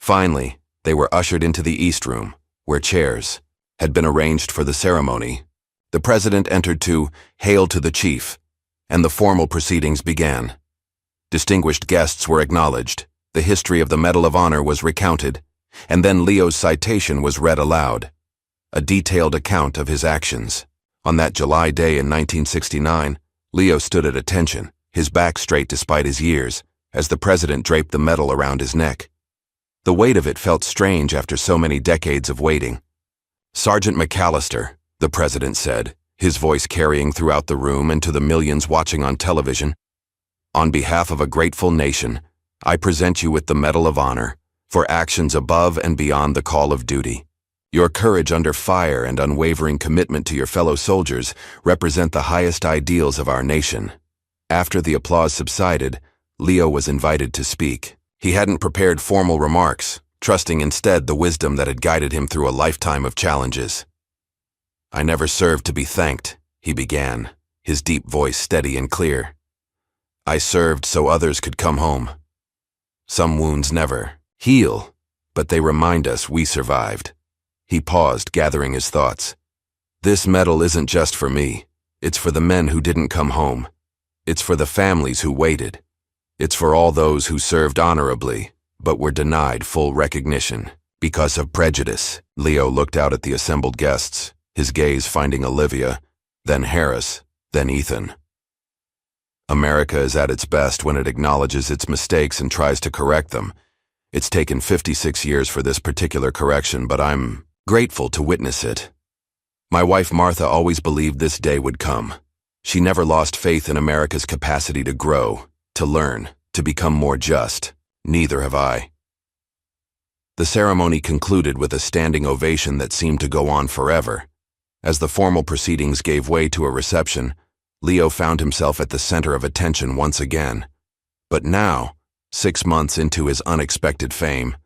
Speaker 1: Finally, they were ushered into the East Room, where chairs had been arranged for the ceremony. The president entered to "Hail to the Chief," and the formal proceedings began. Distinguished guests were acknowledged, the history of the Medal of Honor was recounted, and then Leo's citation was read aloud, a detailed account of his actions. On that July day in 1969, Leo stood at attention, his back straight despite his years, as the president draped the medal around his neck. The weight of it felt strange after so many decades of waiting. "Sergeant McAllister," the president said, his voice carrying throughout the room and to the millions watching on television, "on behalf of a grateful nation, I present you with the Medal of Honor for actions above and beyond the call of duty. Your courage under fire and unwavering commitment to your fellow soldiers represent the highest ideals of our nation." After the applause subsided, Leo was invited to speak. He hadn't prepared formal remarks, trusting instead the wisdom that had guided him through a lifetime of challenges. "I never served to be thanked," he began, his deep voice steady and clear. "I served so others could come home. Some wounds never heal, but they remind us we survived." He paused, gathering his thoughts. "This medal isn't just for me. It's for the men who didn't come home. It's for the families who waited. It's for all those who served honorably, but were denied full recognition because of prejudice." Leo looked out at the assembled guests, his gaze finding Olivia, then Harris, then Ethan. "America is at its best when it acknowledges its mistakes and tries to correct them. It's taken 56 years for this particular correction, but I'm grateful to witness it. My wife Martha always believed this day would come. She never lost faith in America's capacity to grow, to learn, to become more just. Neither have I." The ceremony concluded with a standing ovation that seemed to go on forever. As the formal proceedings gave way to a reception, Leo found himself at the center of attention once again. But now, 6 months into his unexpected fame,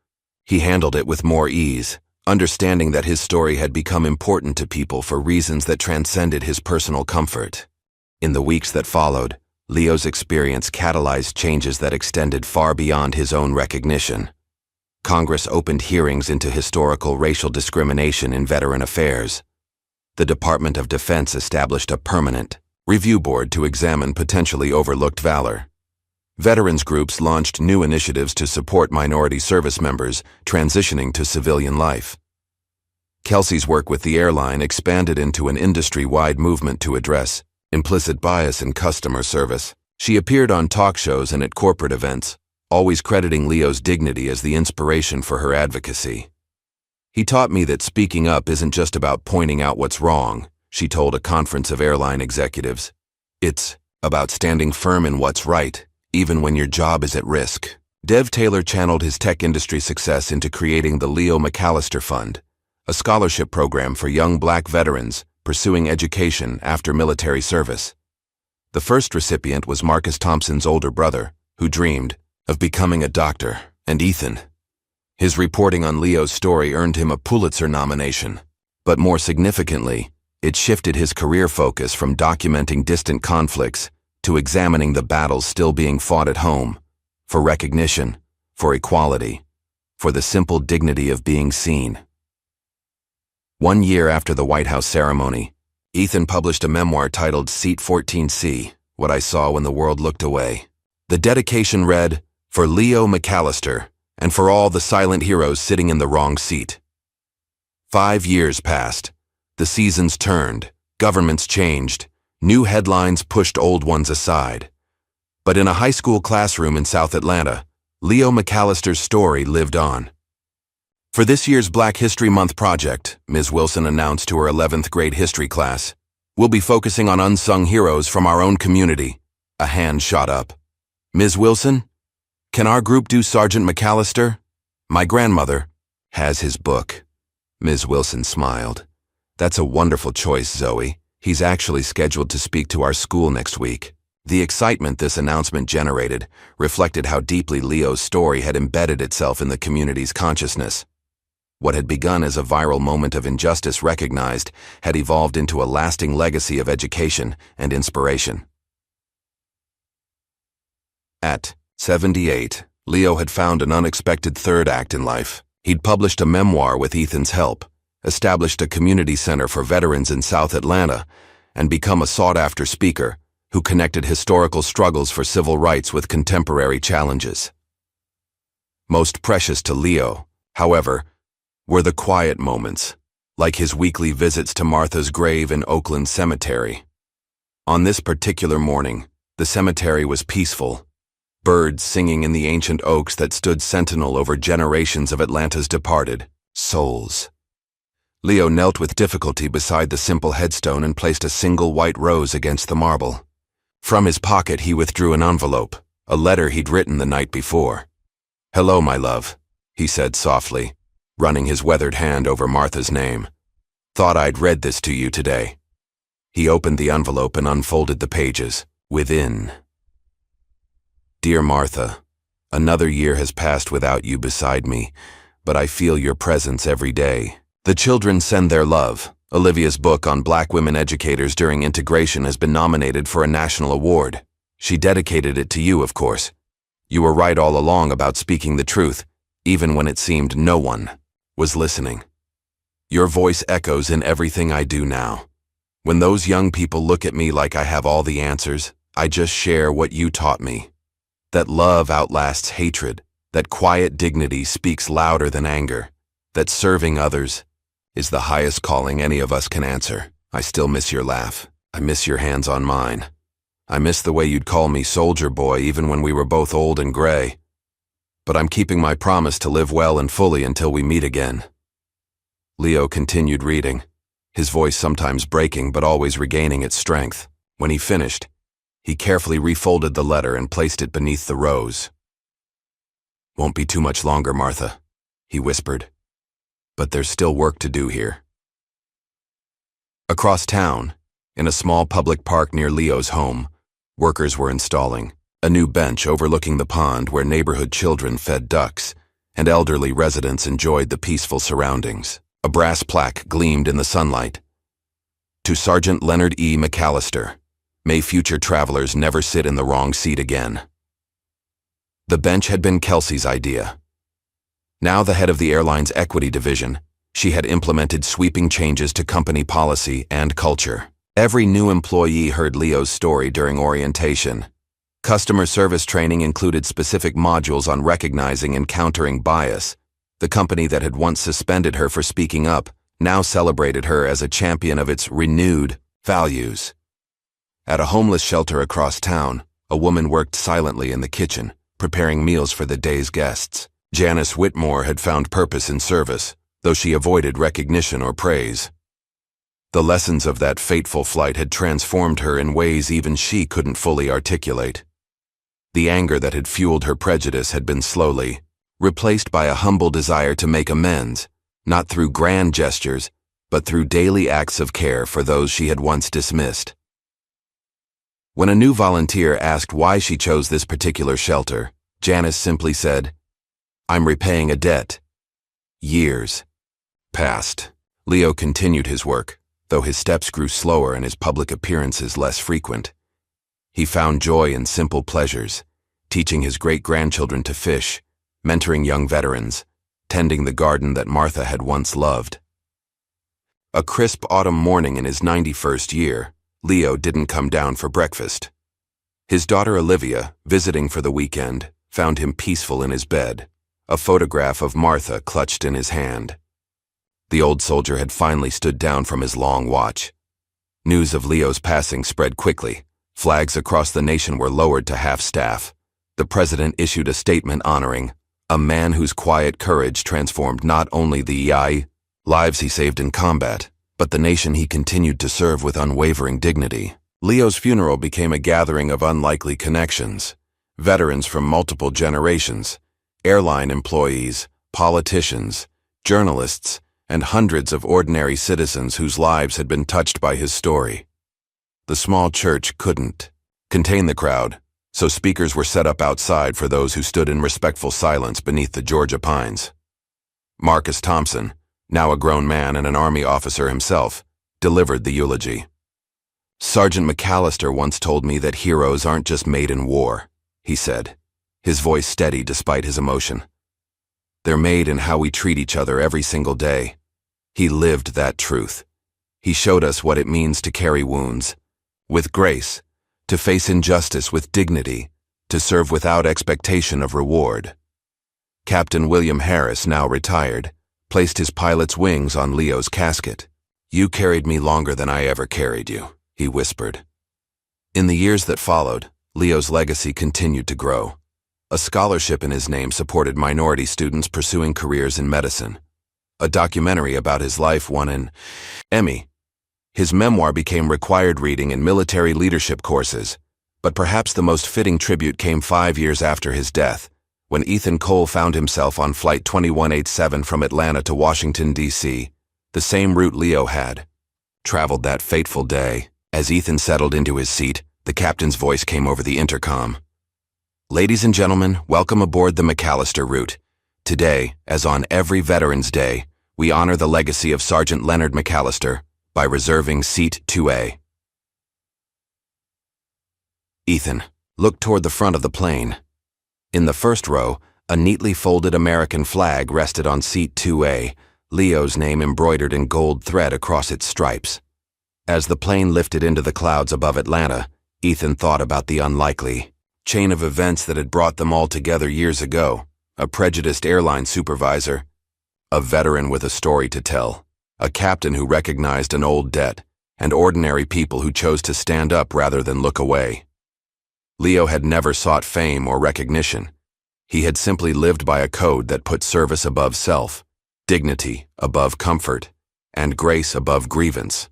Speaker 1: he handled it with more ease, understanding that his story had become important to people for reasons that transcended his personal comfort. In the weeks that followed, Leo's experience catalyzed changes that extended far beyond his own recognition. Congress opened hearings into historical racial discrimination in veteran affairs. The Department of Defense established a permanent review board to examine potentially overlooked valor. Veterans groups launched new initiatives to support minority service members transitioning to civilian life. Kelsey's work with the airline expanded into an industry-wide movement to address implicit bias in customer service. She appeared on talk shows and at corporate events, always crediting Leo's dignity as the inspiration for her advocacy. "He taught me that speaking up isn't just about pointing out what's wrong," she told a conference of airline executives. "It's about standing firm in what's right, even when your job is at risk." Dev Taylor channeled his tech industry success into creating the Leo McAllister Fund, a scholarship program for young Black veterans pursuing education after military service. The first recipient was Marcus Thompson's older brother, who dreamed of becoming a doctor, and Ethan. His reporting on Leo's story earned him a Pulitzer nomination, but more significantly, it shifted his career focus from documenting distant conflicts to examining the battles still being fought at home, for recognition, for equality, for the simple dignity of being seen. 1 year after the White House ceremony, Ethan published a memoir titled Seat 14C, What I Saw When the World Looked Away. The dedication read, "For Leo McAllister, and for all the silent heroes sitting in the wrong seat." 5 years passed. The seasons turned, governments changed, new headlines pushed old ones aside. But in a high school classroom in South Atlanta, Leo McAllister's story lived on. For this year's Black History Month project, Ms. Wilson announced to her 11th grade history class, "We'll be focusing on unsung heroes from our own community." A hand shot up. "Ms. Wilson, can our group do Sergeant McAllister?" My grandmother, Has his book. Ms. Wilson smiled. That's a wonderful choice, Zoe. He's actually scheduled to speak to our school next week. The excitement this announcement generated reflected how deeply Leo's story had embedded itself in the community's consciousness. What had begun as a viral moment of injustice recognized had evolved into a lasting legacy of education and inspiration. At 78, Leo had found an unexpected third act in life. He'd published a memoir with Ethan's help, established a community center for veterans in South Atlanta, and become a sought-after speaker who connected historical struggles for civil rights with contemporary challenges. Most precious to Leo, however, were the quiet moments, like his weekly visits to Martha's grave in Oakland Cemetery. On this particular morning, the cemetery was peaceful, birds singing in the ancient oaks that stood sentinel over generations of Atlanta's departed souls. Leo knelt with difficulty beside the simple headstone and placed a single white rose against the marble. From his pocket he withdrew an envelope, a letter he'd written the night before. "Hello, my love," he said softly, running his weathered hand over Martha's name. "Thought I'd read this to you today." He opened the envelope and unfolded the pages. Within: "Dear Martha, another year has passed without you beside me, but I feel your presence every day. The children send their love. Olivia's book on Black women educators during integration has been nominated for a national award. She dedicated it to you, of course. You were right all along about speaking the truth, even when it seemed no one was listening. Your voice echoes in everything I do now. When those young people look at me like I have all the answers, I just share what you taught me. That love outlasts hatred, that quiet dignity speaks louder than anger, that serving others is the highest calling any of us can answer. I still miss your laugh. I miss your hands on mine. I miss the way you'd call me soldier boy even when we were both old and gray. But I'm keeping my promise to live well and fully until we meet again." Leo continued reading, his voice sometimes breaking but always regaining its strength. When he finished, he carefully refolded the letter and placed it beneath the rose. "Won't be too much longer, Martha," he whispered. "But there's still work to do here." Across town, in a small public park near Leo's home, workers were installing a new bench overlooking the pond where neighborhood children fed ducks, and elderly residents enjoyed the peaceful surroundings. A brass plaque gleamed in the sunlight. "To Sergeant Leonard E. McAllister, may future travelers never sit in the wrong seat again." The bench had been Kelsey's idea. Now the head of the airline's equity division, she had implemented sweeping changes to company policy and culture. Every new employee heard Leo's story during orientation. Customer service training included specific modules on recognizing and countering bias. The company that had once suspended her for speaking up now celebrated her as a champion of its renewed values. At a homeless shelter across town, a woman worked silently in the kitchen, preparing meals for the day's guests. Janice Whitmore had found purpose in service, though she avoided recognition or praise. The lessons of that fateful flight had transformed her in ways even she couldn't fully articulate. The anger that had fueled her prejudice had been slowly replaced by a humble desire to make amends, not through grand gestures, but through daily acts of care for those she had once dismissed. When a new volunteer asked why she chose this particular shelter, Janice simply said, "I'm repaying a debt." Years passed. Leo continued his work, though his steps grew slower and his public appearances less frequent. He found joy in simple pleasures, teaching his great-grandchildren to fish, mentoring young veterans, tending the garden that Martha had once loved. A crisp autumn morning in his 91st year, Leo didn't come down for breakfast. His daughter Olivia, visiting for the weekend, found him peaceful in his bed, a photograph of Martha clutched in his hand. The old soldier had finally stood down from his long watch. News of Leo's passing spread quickly. Flags across the nation were lowered to half-staff. The president issued a statement honoring a man whose quiet courage transformed not only the lives he saved in combat, but the nation he continued to serve with unwavering dignity. Leo's funeral became a gathering of unlikely connections. Veterans from multiple generations, airline employees, politicians, journalists, and hundreds of ordinary citizens whose lives had been touched by his story. The small church couldn't contain the crowd, so speakers were set up outside for those who stood in respectful silence beneath the Georgia pines. Marcus Thompson, now a grown man and an Army officer himself, delivered the eulogy. "Sergeant McAllister once told me that heroes aren't just made in war," he said, his voice steady despite his emotion. "They're made in how we treat each other every single day." He lived that truth. He showed us what it means to carry wounds with grace, to face injustice with dignity, to serve without expectation of reward. Captain William Harris, now retired, placed his pilot's wings on Leo's casket. "You carried me longer than I ever carried you," he whispered. In the years that followed, Leo's legacy continued to grow. A scholarship in his name supported minority students pursuing careers in medicine. A documentary about his life won an Emmy. His memoir became required reading in military leadership courses, but perhaps the most fitting tribute came 5 years after his death, when Ethan Cole found himself on Flight 2187 from Atlanta to Washington, D.C., the same route Leo had traveled that fateful day. As Ethan settled into his seat, the captain's voice came over the intercom. "Ladies and gentlemen, welcome aboard the McAllister route. Today, as on every Veterans Day, we honor the legacy of Sergeant Leonard McAllister by reserving Seat 2A. Ethan looked toward the front of the plane. In the first row, a neatly folded American flag rested on Seat 2A, Leo's name embroidered in gold thread across its stripes. As the plane lifted into the clouds above Atlanta, Ethan thought about the unlikely chain of events that had brought them all together years ago: a prejudiced airline supervisor, a veteran with a story to tell, a captain who recognized an old debt, and ordinary people who chose to stand up rather than look away. Leo had never sought fame or recognition. He had simply lived by a code that put service above self, dignity above comfort, and grace above grievance.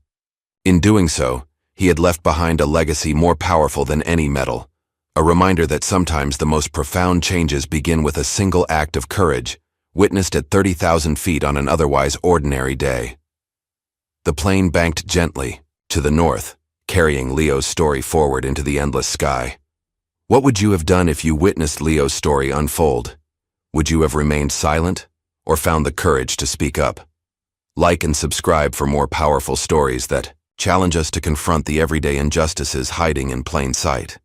Speaker 1: In doing so, he had left behind a legacy more powerful than any medal, a reminder that sometimes the most profound changes begin with a single act of courage, witnessed at 30,000 feet on an otherwise ordinary day. The plane banked gently to the north, carrying Leo's story forward into the endless sky. What would you have done if you witnessed Leo's story unfold? Would you have remained silent, or found the courage to speak up? Like and subscribe for more powerful stories that challenge us to confront the everyday injustices hiding in plain sight.